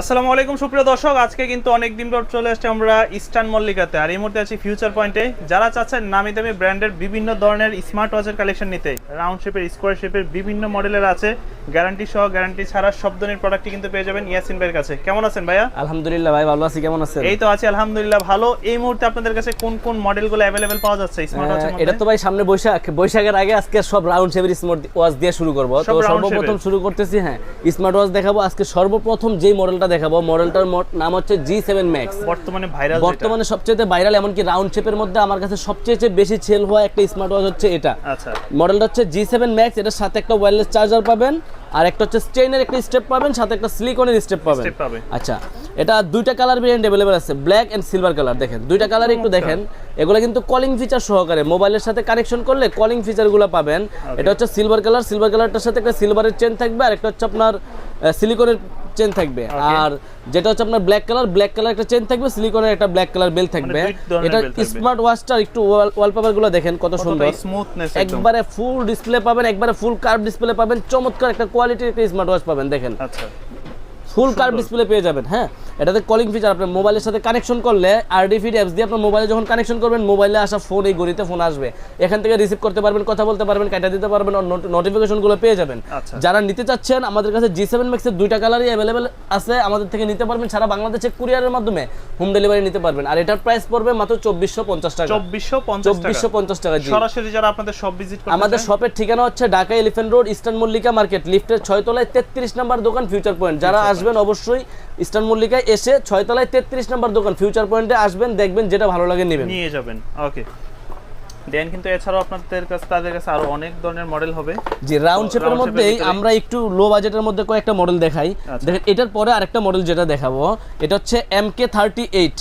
আসসালামু আলাইকুম সুপ্রিয় দর্শক, আজকে কিন্তু অনেক দিন পর চলে আসছে আমরা ইস্টার্ন মল্লিকাতে। আর এই মুহূর্তে আছি ফিউচার পয়েন্টে। যারা চাচ্ছেন নামি দামি ব্র্যান্ডের বিভিন্ন ধরনের স্মার্ট ওয়াচের কালেকশন নিতে, রাউন্ড শেপের, স্কোয়ার শেপের বিভিন্ন মডেলের আছে, গ্যারান্টি সহ গ্যারান্টি ছাড়া সব ধরনের প্রোডাক্টই কিন্তু পেয়ে যাবেন ইয়াসিন ভাইয়ের কাছে। কেমন আছেন ভাইয়া? আলহামদুলিল্লাহ ভাই, ভালো আছি। কেমন আছেন? এই তো আছি আলহামদুলিল্লাহ ভালো। এই মুহূর্তে আপনাদের কাছে কোন কোন মডেলগুলো अवेलेबल পাওয়া যাচ্ছে স্মার্ট ওয়াচের মধ্যে? এটা তো ভাই সামনে বৈশাখের আগে আজকে সব রাউন্ড শেপের স্মার্ট ওয়াচ দিয়ে শুরু করব। তো সর্বপ্রথম শুরু করতেছি স্মার্ট ওয়াচ দেখাবো। আজকে সর্বপ্রথম যেই মডেলটা দেখাবো, মডেলটার নাম হচ্ছে G7 Max। বর্তমানে সবচেয়ে ভাইরাল, এমনকি রাউন্ড শেপের মধ্যে আমার কাছে সবচেয়ে বেশি সেল হওয়া একটা স্মার্ট ওয়াচ হচ্ছে এটা। আচ্ছা, মডেলটা হচ্ছে G7 Max। এটার সাথে একটা ওয়্যারলেস চার্জার পাবেন, আর একটা হচ্ছে চেইনের একটা স্টেপ পাবেন, সাথে একটা সিলিকনের স্টেপ পাবেন। আচ্ছা, এটা দুইটা কালার ভেরিয়েন্ট अवेलेबल আছে, ব্ল্যাক এন্ড সিলভার কালার। দেখেন দুইটা কালার একটু দেখেন। এগুলো কিন্তু কলিং ফিচার সহকারে মোবাইলের সাথে কানেকশন করলে কলিং ফিচারগুলো পাবেন। এটা হচ্ছে সিলভার কালার। সিলভার কালারটার সাথে একটা সিলভারের চেন থাকবে, আর একটা হচ্ছে আপনার সিলিকনের চেন থাকবে। আর যেটা হচ্ছে আপনার ব্ল্যাক কালার একটা চেন থাকবে, সিলিকনের একটা ব্ল্যাক কালার বেল থাকবে। এটা স্মার্ট ওয়াচটা একটু ওয়ালপেপার গুলো দেখেন কত সুন্দর, একবারে ফুল ডিসপ্লে পাবেন, একবারে ফুল কার্ভ ডিসপ্লে পাবেন, চমৎকার একটা কোয়ালিটির একটা স্মার্ট ওয়াচ পাবেন। দেখেন আচ্ছা, ফুল কার্ভ ডিসপ্লে পেয়ে যাবেন। হ্যাঁ, এটাতে কলিং ফিচার, আপনার মোবাইলের সাথে কানেকশন করলে আরডিফিড অ্যাপস দিয়ে আপনার মোবাইলে যখন কানেকশন করবেন, মোবাইলে আসা ফোন, এই ঘড়িতে ফোন আসবে, এখান থেকে রিসিভ করতে পারবেন, কথা বলতে পারবেন, কাটা দিতে পারবেন, নোটিফিকেশনগুলো পেয়ে যাবেন। যারা নিতে চাচ্ছেন, আমাদের কাছে G7 Max এর দুইটা কালারই अवेलेबल আছে, আমাদের থেকে নিতে পারবেন। সারা বাংলাদেশে কুরিয়ারের মাধ্যমে হোম ডেলিভারি নিতে পারবেন। আর এটার প্রাইস পড়বে মাত্র 2450 টাকা। 2450 টাকা। সরাসরি যারা আপনাদের শপ ভিজিট করতে, আমাদের শপের ঠিকানা হচ্ছে Dhaka elephant road, eastern Mallika market, লিফটের 6 তলায় 33 নম্বর দোকান ফিউচার পয়েন্ট। যারা আসবেন অবশ্যই ইস্টার্ন মল্লিকায় এসে 6 তলায় 33 নম্বর দোকান ফিউচার পয়েন্টে আসবেন, দেখবেন যেটা ভালো লাগে নেবেন, নিয়ে যাবেন। ওকে দেন, কিন্তু এছাড়াও আপনাদের কাছে তাদের কাছে আরো অনেক ধরনের মডেল হবে। যে রাউন্ড শেপের মধ্যেই আমরা একটু লো বাজেটের মধ্যে কয়েকটা মডেল দেখাই। দেখেন এটার পরে আরেকটা মডেল যেটা দেখাবো, এটা হচ্ছে MK38।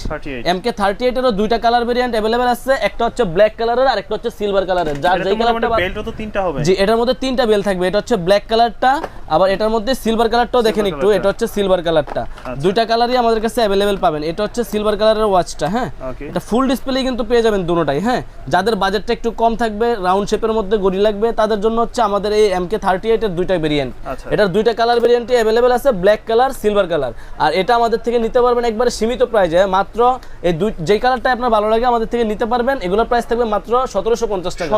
MK38 এরও দুইটা কালার ভেরিয়েন্ট अवेलेबल আছে, একটা হচ্ছে ব্ল্যাক কালারের আর একটা হচ্ছে সিলভার কালারের। যার যেই কালারটা বেলটা তো তিনটা হবে। জি, এটার মধ্যে তিনটা বেল থাকবে। এটা হচ্ছে ব্ল্যাক কালারটা, আবার এটার মধ্যে সিলভার কালারটাও দেখেন একটু, এটা হচ্ছে সিলভার কালারটা। দুইটা কালারই আমাদের কাছে अवेलेबल পাবেন। এটা হচ্ছে সিলভার কালারের ওয়াচটা। হ্যাঁ, এটা ফুল ডিসপ্লে কিন্তু পেয়ে যাবেন দুটোটাই। হ্যাঁ, যাদের বাজেটটা একটু কম থাকবে, রাউন্ড শেপের মধ্যে গড়ি লাগবে, তাদের জন্য হচ্ছে আমাদের এই MK38 এর দুইটা ভেরিয়েন্ট। এটার দুইটা কালার ভেরিয়েন্টই अवेलेबल আছে, ব্ল্যাক কালার, সিলভার কালার। আর এটা আমাদের থেকে নিতে পারবেন একবারে সীমিত প্রাইসে, মাত্র এই যেই কালারটা আপনার ভালো লাগে আমাদের থেকে নিতে পারবেন। এগুলোর প্রাইস থাকবে মাত্র 1750 টাকা।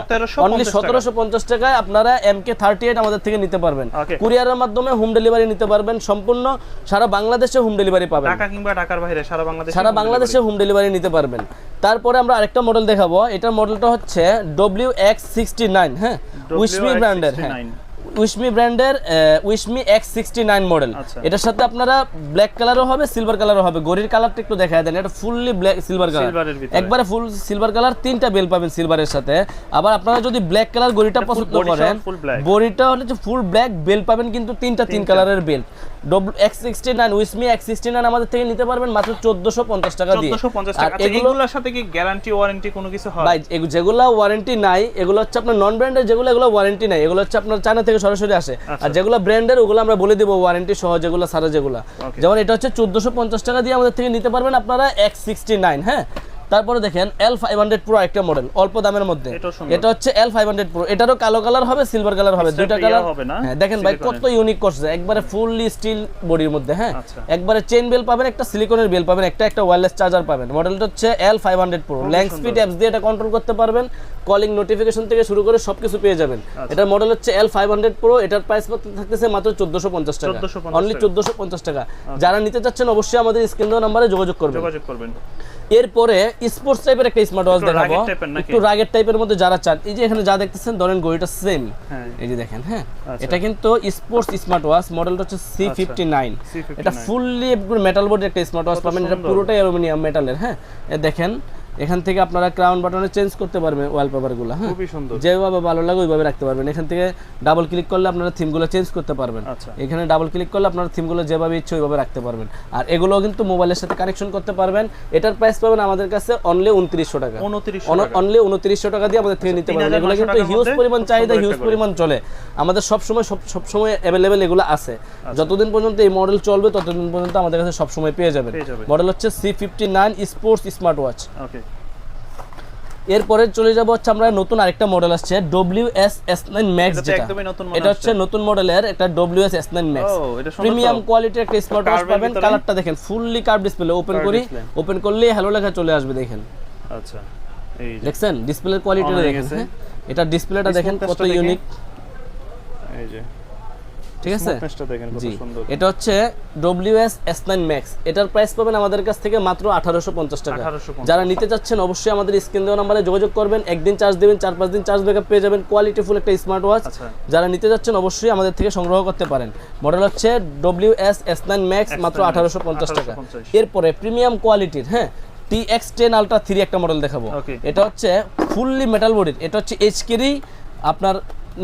অনলি 1750 টাকায় আপনারা MK38 আমাদের থেকে নিতে পারবেন। কুরিয়ারের মাধ্যমে হোম ডেলিভারি নিতে পারবেন, সম্পূর্ণ সারা বাংলাদেশে হোম ডেলিভারি পাবেন। ঢাকা কিংবা ঢাকার বাইরে সারা বাংলাদেশে হোম ডেলিভারি নিতে পারবেন। তারপরে আমরা আরেকটা মডেল দেখাবো। এটার মডেলটা হচ্ছে WX69। হ্যাঁ, উইশমি ব্র্যান্ডের। হ্যাঁ, উইশমি ব্র্যান্ডের উইশমি X69 মডেল। এটার সাথে আপনারা ব্ল্যাক কালারও হবে, সিলভার কালারও হবে। গড়ির কালারটা একটু দেখায় দেন। এটা ফুললি ব্ল্যাক সিলভার কালার, একবারে ফুল সিলভার কালার, তিনটা বেল পাবেন সিলভারের সাথে। আবার আপনারা যদি ব্ল্যাক কালার গড়িটা পছন্দ করেন, গড়িটা হলে যে ফুল ব্ল্যাক বেল পাবেন, কিন্তু তিন কালারের বেল। X69 উইশমি X69 আমাদের থেকে নিতে পারবেন মাত্র 1450 টাকা দিয়ে। 1450 টাকা। এগুলোর সাথে কি গ্যারান্টি ওয়ারেন্টি কোনো কিছু হয়? ভাই যেগুলো ওয়ারেন্টি নাই, এগুলো হচ্ছে আপনার নন ব্র্যান্ডের, এগুলো ওয়ারেন্টি নাই, এগুলো হচ্ছে আপনার চায়না থেকে সরাসরি আসে। আর যেগুলো ব্র্যান্ডের ওগুলো আমরা বলে দিব ওয়ারেন্টি সহ, যেগুলো সারা যেগুলো। যেমন এটা হচ্ছে 1450 টাকা দিয়ে আমাদের থেকে নিতে পারবেন আপনারা X69। হ্যাঁ, তারপরে দেখেন L500 Pro একটা মডেল অল্প দামের মধ্যে। এটা হচ্ছে L500 Pro। এটারও কালো কালার হবে, সিলভার কালার হবে, দুইটা কালার। হ্যাঁ, দেখেন ভাই কত ইউনিক করছে, একবারে ফুললি স্টিল বডির মধ্যে। হ্যাঁ, একবারে চেইন বেল পাবেন, একটা সিলিকনের বেল পাবেন, একটা ওয়্যারলেস চার্জার পাবেন। মডেলটা হচ্ছে L500 Pro। ল্যাঙ্ক স্পিড অ্যাপস দিয়ে এটা কন্ট্রোল করতে পারবেন, কলিং নোটিফিকেশন থেকে শুরু করে সবকিছু পেয়ে যাবেন। এটার মডেল হচ্ছে L500 Pro। এটার প্রাইস থাকতেছে মাত্র 1450 টাকা। অনলি 1450 টাকা। যারা নিতে চাচ্ছেন অবশ্যই আমাদের স্ক্রিন দেওয়া নম্বরে যোগাযোগ করবেন। এরপরে স্পোর্টস টাইপের একটা স্মার্ট ওয়াচ দেখাবো, একটু রাগের টাইপের মধ্যে যারা চান। এই যে এখানে যা দেখতেছেন, ধরেন ঘড়িটা সেম, এই যে দেখেন। হ্যাঁ, এটা কিন্তু স্পোর্টস স্মার্ট ওয়াচ। মডেলটা হচ্ছে C59। এটা ফুললি মেটাল বডির একটা স্মার্ট ওয়াচ পাবেন। এটা পুরোটাই অ্যালুমিনিয়াম মেটালের। হ্যাঁ, দেখেন এখান থেকে আপনারা ক্রাউন বাটনে চেঞ্জ করতে পারবেন ওয়ালপেপারগুলো। হ্যাঁ, খুবই সুন্দর, যেভাবে ভালো লাগে ওইভাবে রাখতে পারবেন। এখান থেকে ডাবল ক্লিক করলে আপনারা থিমগুলো চেঞ্জ করতে পারবেন। এখানে ডাবল ক্লিক করলে আপনারা থিমগুলো যেভাবে ইচ্ছে ওইভাবে রাখতে পারবেন। আর এগুলো কিন্তু মোবাইলের সাথে কানেকশন করতে পারবেন। এটার প্রাইস পাবেন আমাদের কাছে অনলি 2900 টাকা। অনলি 2900 টাকা দিয়ে আমাদের থেকে নিতে পারবেন। এগুলো কিন্তু হিউজ পরিমাণ চাহিদা, হিউজ পরিমাণ চলে। আমাদের সবসময় অ্যাভেলেবেল এগুলো আছে। যতদিন পর্যন্ত এই মডেল চলবে ততদিন পর্যন্ত আমাদের কাছে সবসময় পেয়ে যাবেন। মডেল হচ্ছে C59 স্পোর্টস স্মার্ট ওয়াচ। এরপরে চলে যাব হচ্ছে আমরা নতুন আরেকটা মডেল আসছে WS S9 Max, এটা তো যেটা একদমই নতুন মনে এটা হচ্ছে নতুন মডেলের একটা WS S9 Max, ও এটা সুন্দর প্রিমিয়াম কোয়ালিটির একটা স্মার্ট ওয়াচ Curve-এর পাবেন। ভিতরে? কালারটা দেখেন, fully curve display, open Curve করি, display। ওপেন করলেই হ্যালো লেখা চলে আসবে। দেখেন, আচ্ছা এই যে দেখছেন ডিসপ্লের কোয়ালিটিটা হয়ে দেখেন, গেছে। হ্যাঁ এটা ডিসপ্লেটা দেখেন কত Smoothness-টা দেখেন। ইউনিক, এই যে ঠিক আছে। Smoothness-টা দেখেন কত জি, সুন্দর। এটা হচ্ছে WS S9 Max, এটার প্রাইস পাবেন আমাদের কাছ থেকে মাত্র 1850 টাকা। 1850 যারা নিতে চাচ্ছেন অবশ্যই আমাদের স্ক্রিন দেওয়া নম্বরে যোগাযোগ করবেন, একদিন চার্জ দিবেন, 4-5 দিন চার্জ ব্যাকআপ পেয়ে যাবেন, কোয়ালিটিফুল একটা স্মার্ট ওয়াচ। আচ্ছা যারা নিতে যাচ্ছেন অবশ্যই আমাদের থেকে সংগ্রহ করতে পারেন। মডেল হচ্ছে WS S9 Max, মাত্র 1850 টাকা। 1850 এরপরে প্রিমিয়াম কোয়ালিটির, হ্যাঁ, TX10 Ultra 3 একটা মডেল দেখাবো। Okay. এটা হচ্ছে ফুললি মেটাল বডির, এটা হচ্ছে HK-র আপনার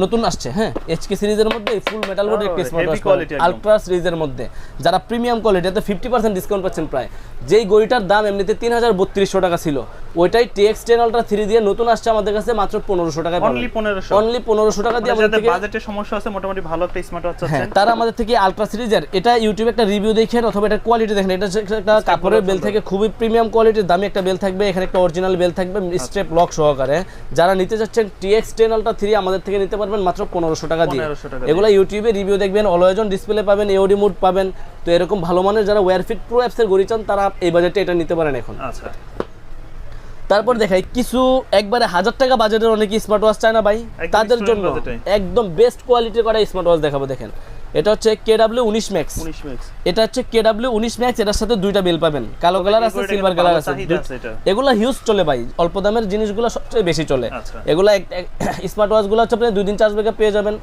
নতুন আসছে, হ্যাঁ, HK সিরিজের মধ্যে ফুল মেটাল বডির একটা স্মার্ট heavy ওয়াচ, quality একদম। আলট্রা সিরিজের মধ্যে যারা প্রিমিয়াম কোয়ালিটি, এতে 50% ডিসকাউন্ট পাচ্ছেন প্রায়। যেই ঘড়িটার দাম এমনিতে 3300 টাকা ছিল, ওইটাই TX10 Ultra 3 দিয়ে নতুন আসছে আমাদের কাছে মাত্র 1500 টাকায় পাবেন। অনলি 1500 অনলি 1500 টাকা দিয়ে আমাদের যাদের থেকে, বাজেটের সমস্যা আছে মোটামুটি ভালো একটা স্মার্ট ওয়াচ হ্যাঁ, আছেন তারা আমাদের থেকে আলট্রা সিরিজের, এটা ইউটিউবে একটা রিভিউ দেখেন অথবা এটা কোয়ালিটি দেখেন, এটা হচ্ছে একটা কাপড়ের বেল থেকে খুবই প্রিমিয়াম কোয়ালিটির দামি একটা বেল থাকবে, এখানে একটা অরিজিনাল বেল থাকবে স্টেপ লক সহকারে। যারা নিতে যাচ্ছেন TX10 Ultra 3 আমাদের থেকে নিতে পারবেন মাত্র 1500 টাকা দিয়ে। 1500 টাকা এগুলো ইউটিউবে রিভিউ দেখবেন, অলওয়েজ অন ডিসপ্লে পাবেন, এওডি মোড পাবেন। তো এরকম ভালো মানের যারা ওয়্যারফিট প্রো অ্যাপসের ঘড়ি চান তারা এই বাজেটে এটা নিতে পারেন এখন। আচ্ছা তারপর দেখাই কিছু একবারে 1000 টাকা বাজেটের অনেক স্মার্ট ওয়াচ চায় না ভাই, একদম তাদের student জন্য budget-এ। একদম বেস্ট কোয়ালিটির করা স্মার্ট ওয়াচ দেখাবো। দেখেন, এটা হচ্ছে KW19 Max, 19 ম্যাক্স এটা হচ্ছে KW19 Max, এটার সাথে দুইটা বেল পাবেন, কালো কালার আছে, এগুলোর সিলভার একটা কালার ভালো আছে। চাহিদা আছে এটা। এগুলা হিউজ চলে ভাই, অল্প দামের জিনিসগুলো সবচেয়ে বেশি চলে। আচ্ছা। এগুলা স্মার্ট ওয়াচগুলো হচ্ছে আপনি 2 দিন চার্জ ব্যাকআপ পেয়ে যাবেন,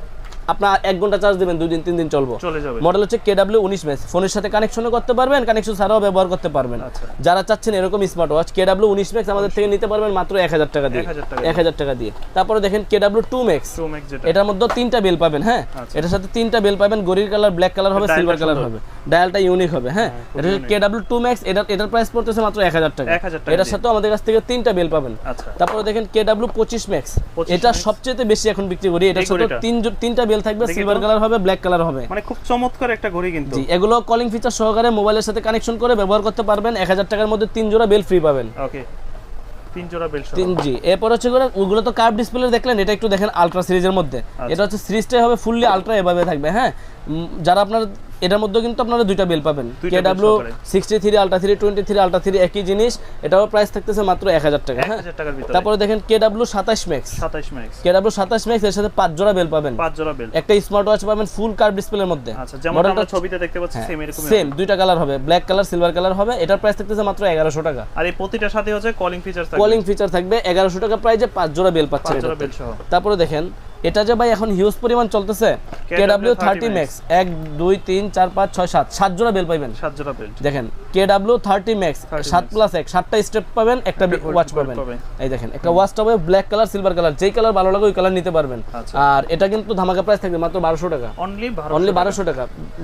আপনার 1 ঘন্টা চার্জ দিবেন, 2 দিন 3 দিন চলবে। চলে যাবে মডেল হচ্ছে KW19 Max, ফোনের সাথে কানেকশনও করতে পারবেন, কানেকশন ছাড়াও ব্যবহার করতে পারবেন। আচ্ছা। যারা চাচ্ছেন এরকম স্মার্ট ওয়াচ KW19 Max আমাদের থেকে নিতে পারবেন মাত্র 1000 টাকা দিয়ে, 1000 টাকা 1000 টাকা দিয়ে। তারপরে দেখেন KW2 Max, 2 ম্যাক্স যেটা এটার মধ্যে 3টা বেল পাবেন, হ্যাঁ, আচ্ছা। এটার সাথে 3টা বেল পাবেন, গরির কালার, ব্ল্যাক কালার হবে, ডায়ালটা সিলভার কালার সুন্দর। হবে, ডায়ালটা ইউনিক হবে, হ্যাঁ। খুব এটা হচ্ছে unique। KW2 Max, এটার প্রাইস পড়তেছে মাত্র 1000 টাকা। 1000 টাকা এটার দিয়ে। সাথে আমাদের কাছ থেকে 3টা বেল পাবেন। আচ্ছা তারপরে দেখেন KW25 Max, 25 এটা Max। সবচেয়ে বেশি এখন বিক্রি করি, এটার এই সাথে ঘড়িটা? 3টা বেল থাকবে, দেখি সিলভার তো। কালার হবে, ব্ল্যাক কালার হবে। মানে খুব চমৎকার একটা ঘড়ি কিন্তু জি, এগুলো কলিং ফিচার সহকারে মোবাইলের সাথে কানেকশন করে ব্যবহার করতে পারবেন। 1000 টাকার মধ্যে 3 জোড়া বেল ফ্রি পাবেন। ওকে 3 জোড়া বেল সহ 3G। এরপর হচ্ছে ওগুলো তো কার্ভ ডিসপ্লে দেখলেন, এটা একটু দেখেন আলট্রা সিরিজের মধ্যে। এটা হচ্ছে সিরিজটাই হবে ফুললি আলট্রা, এভাবে থাকবে, হ্যাঁ। যারা আপনার এটার মধ্যে কিন্তু আপনারা 2টা বেল পাবেন, দুইটা বেল সহকারে। KW63 Ultra 3, 23 Ultra 3 একই জিনিস, এটাও প্রাইস থাকতেছে মাত্র 1000 টাকা, হ্যাঁ। 1000 টাকার ভিতরে তারপরে দেখেন KW27 Max, 27 max KW27 Max এর সাথে 5 জোড়া বেল পাবেন, 5 জোড়া বেল একটা স্মার্ট ওয়াচ পাবেন ফুল কার্ভ ডিসপ্লের মধ্যে। আচ্ছা যেমন মডেলটা আমরা ছবিতে দেখতে পাচ্ছি সেম এরকম সেম 2টা কালার হবে, ব্ল্যাক কালার, সিলভার কালার হবে। এটার প্রাইস থাকতেছে মাত্র 1100 টাকা। আর এই প্রতিটার সাথে হচ্ছে কলিং ফিচার থাকবে কলিং ফিচার থাকবে 1100 টাকা প্রাইজে 5 জোড়া বেল পাচ্ছেন 5 জোড়া এটাতে। বেল সহ তারপরে দেখেন এটা যে ভাই এখন হিউজ পরিমাণ চলতেছে, KW30 Max 1 2 3 4 5 6 7 7 জোড়া বেল পাবেন। 7 জোড়া বেল দেখেন KW30 Max 7+1 7টা স্টেপ পাবেন, একটা ওয়াচ পাবেন। পাবেন। এই দেখেন একটা ওয়াচ হবে ব্ল্যাক কালার, সিলভার কালার, যেই কালার ভালো লাগে ওই কালার নিতে পারবেন। আচ্ছা। আর এটা কিন্তু ধামাকা প্রাইস থাকবে মাত্র 1200 টাকা। অনলি অনলি 1200 টাকা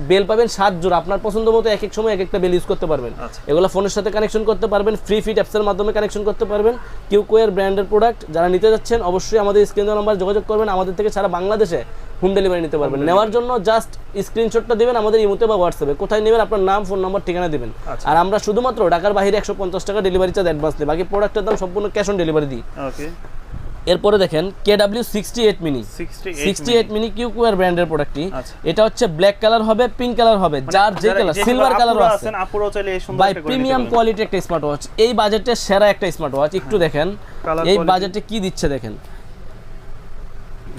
বেল পাবেন 7 জোড়া, আপনার পছন্দ মতো এক এক সময় এক একটা বেল ইউজ করতে পারবেন। আচ্ছা। এগুলো ফোনের সাথে কানেকশন করতে পারবেন, ফ্রি ফিট অ্যাপসের মাধ্যমে কানেকশন করতে পারবেন। কিউকোয়ার ব্র্যান্ডের প্রোডাক্ট যারা নিতে যাচ্ছেন অবশ্যই আমাদের স্ক্রিন দেওয়া নাম্বার যোগাযোগ করবেন, আমাদের থেকে সারা বাংলাদেশে হোম ডেলিভারি নিতে পারবেন। নেওয়ার জন্য জাস্ট স্ক্রিনশটটা দিবেন আমাদের ইমোতে বা হোয়াটসঅ্যাপে, কোথায় নেবেন আপনার নাম, ফোন নাম্বার, ঠিকানা দিবেন। আচ্ছা। আর আমরা শুধুমাত্র ঢাকার বাইরে 150 টাকা ডেলিভারি চার্জ অ্যাডভান্স দিই, বাকি প্রোডাক্টের দাম সম্পূর্ণ ক্যাশ অন ডেলিভারি দিই। ওকে এরপরে দেখেন KW68 Mini, 68 মিনি কিউকোয়ার ব্র্যান্ডের প্রোডাক্টটি। আচ্ছা। এটা হচ্ছে ব্ল্যাক কালার হবে, পিঙ্ক কালার হবে, যার যে কালার, সিলভার কালারও আছে আছেন আপুরো চাইলে এই সুন্দর ভাই। একটা ঘড়ি প্রিমিয়াম নিতে পারবেন। কোয়ালিটির একটা স্মার্ট ওয়াচ, এই বাজেটে সেরা একটা স্মার্ট ওয়াচ। একটু দেখেন Color এই quality। বাজেটে কি দিচ্ছে দেখেন।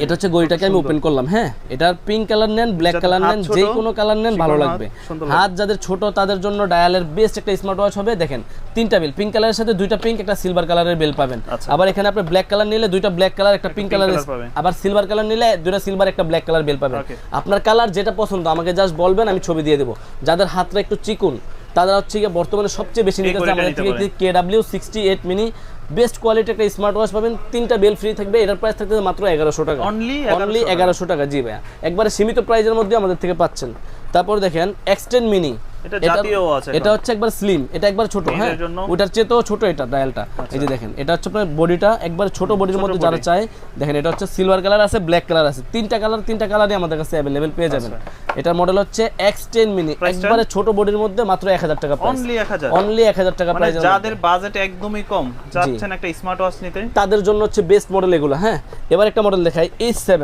এটা হচ্ছে ঘড়িটাকে আমি ওপেন করলাম, হ্যাঁ। এটার পিঙ্ক কালার নেন, ব্ল্যাক যাদের কালার হাত নেন, ছোট, যে কোনো কালার নেন ভালো চিকন হাত, লাগবে। সুন্দর হাত যাদের ছোট তাদের জন্য ডায়ালের বেস্ট একটা স্মার্ট ওয়াচ হবে। দেখেন 3টা বেল, পিঙ্ক কালারের সাথে 2টা পিঙ্ক, একটা সিলভার কালারের বেল পাবেন। আচ্ছা। আবার এখানে আপনি ব্ল্যাক কালার নিলে 2টা ব্ল্যাক কালার, একটা পিঙ্ক pink কালারের, color পাবেন। আবার সিলভার কালার নিলে 2টা সিলভার, একটা ব্ল্যাক কালার বেল পাবেন। Okay. আপনার কালার যেটা পছন্দ আমাকে জাস্ট বলবেন, আমি ছবি দিয়ে দেবো। যাদের হাতটা একটু চিকুন তারা হচ্ছে গিয়ে বর্তমানে সবচেয়ে বেশি নিতেছে ঘড়িটা আমাদের নিতে থেকে পারেন। KW68 Mini, বেস্ট কোয়ালিটি একটা স্মার্ট ওয়াচ পাবেন, 3টা বেল ফ্রি থাকবে। এটার প্রাইস থাকবে মাত্র 1100 টাকা। Only অনলি 1100 টাকা, জি ভাইয়া, একবারে সীমিত প্রাইজের মধ্যে আমাদের থেকে পাচ্ছেন। তারপর দেখেন X10 Mini, এটা জাতীয় ওয়াচ, এটা হচ্ছে একবার স্লিম, এটা একবার ছোট, হ্যাঁ ওটার চেয়েও ছোট এটা ডায়ালটা। এই যে দেখেন এটা হচ্ছে আপনার বডিটা একবার ছোট বডির মধ্যে যারা চায় দেখেন এটা হচ্ছে সিলভার কালার আছে, ব্ল্যাক কালার আছে, তিনটা কালারই আমাদের কাছে अवेलेबल পেয়ে যাবেন। এটার মডেল হচ্ছে X10 মিনি, একবারে ছোট বডির মধ্যে মাত্র 1000 টাকা প্রাইস, অনলি 1000 টাকা প্রাইস। যাদের বাজেট একদমই কম, যাচ্ছেন একটা স্মার্ট ওয়াচ নিতে, তাদের জন্য হচ্ছে বেস্ট মডেল এগুলো। হ্যাঁ এবার একটা মডেল দেখাই H7,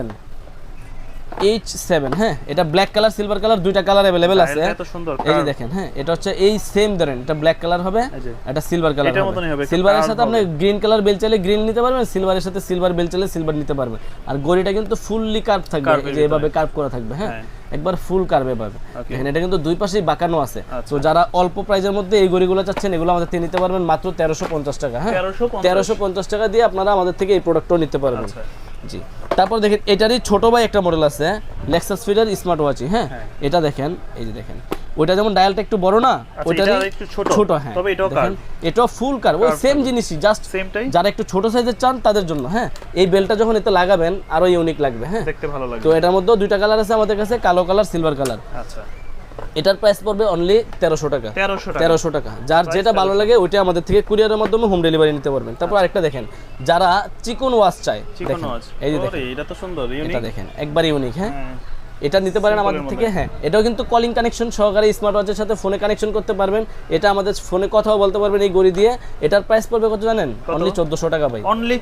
হ্যাঁ এটা ব্ল্যাক কালার সিলভার কালার দুইটা কালার अवेलेबल আছে। এত সুন্দর, এই যে দেখেন, হ্যাঁ এটা হচ্ছে এই সেম ধরেন, এটা ব্ল্যাক কালার হবে, এটা সিলভার কালার হবে। সিলভারের সাথে আপনি গ্রিন কালার বেল চাইলে গ্রিন নিতে পারবেন, সিলভারের সাথে সিলভার বেল চাইলে সিলভার নিতে পারবেন। আর গড়িটা কিন্তু ফুললি কার্ভ থাকবে, এই যে এভাবে কার্ভ করা থাকবে, হ্যাঁ একবার ফুল কার্ভ এভাবে। দেখেন এটা কিন্তু দুই পাশেই বাঁকানো আছে। তো যারা অল্প প্রাইজের মধ্যে এই গড়িগুলো চাচ্ছেন এগুলো আমাদের থেকে নিতে পারবেন মাত্র 1350 টাকা। হ্যাঁ 1350 টাকা দিয়ে আপনারা আমাদের থেকে এই প্রোডাক্টও নিতে পারবেন। জি তারপর দেখেন এটারই ছোট ভাই একটা মডেল আছে লেক্সাস ফিডার স্মার্ট ওয়াচ। হ্যাঁ এটা দেখেন, এই যে দেখেন ওইটা যেমন ডায়ালটা একটু বড় না, ওইটা একটু ছোট, হ্যাঁ তবে এটাও কার্ভ, এটাও ফুল কার্ভ, ওই সেম জিনিসই, জাস্ট সেমটাই। যারা একটু ছোট সাইজের চান তাদের জন্য, হ্যাঁ এই বেলটা যখন এতে লাগাবেন আরো ইউনিক লাগবে, হ্যাঁ দেখতে ভালো লাগবে। তো এটার মধ্যে দুইটা কালার আছে আমাদের কাছে, কালো কালার সিলভার কালার। আচ্ছা এটার প্রাইস পড়বে অনলি 1300 টাকা। 1300 টাকা, যার যেটা ভালো লাগে ওইটা আমাদের থেকে কুরিয়ারের মাধ্যমে হোম ডেলিভারি নিতে পারবেন। তারপর আরেকটা দেখেন যারা চিকন ওয়াচ চায়, এই যে দেখেন এটা তো সুন্দর, ইউনিক, এটা দেখেন একবার ইউনিক। হ্যাঁ এটা নিতে পারেন আমাদের থেকে। হ্যাঁ এটাও কিন্তু কলিং কানেকশন সহকারে স্মার্ট ওয়াচের সাথে ফোনে কানেকশন করতে পারবেন, এটা আমাদের ফোনে কথাও বলতে পারবেন এই গড়ি দিয়ে। এটার প্রাইস পড়বে কত জানেন? অনলি 1400 টাকা ভাই, অনলি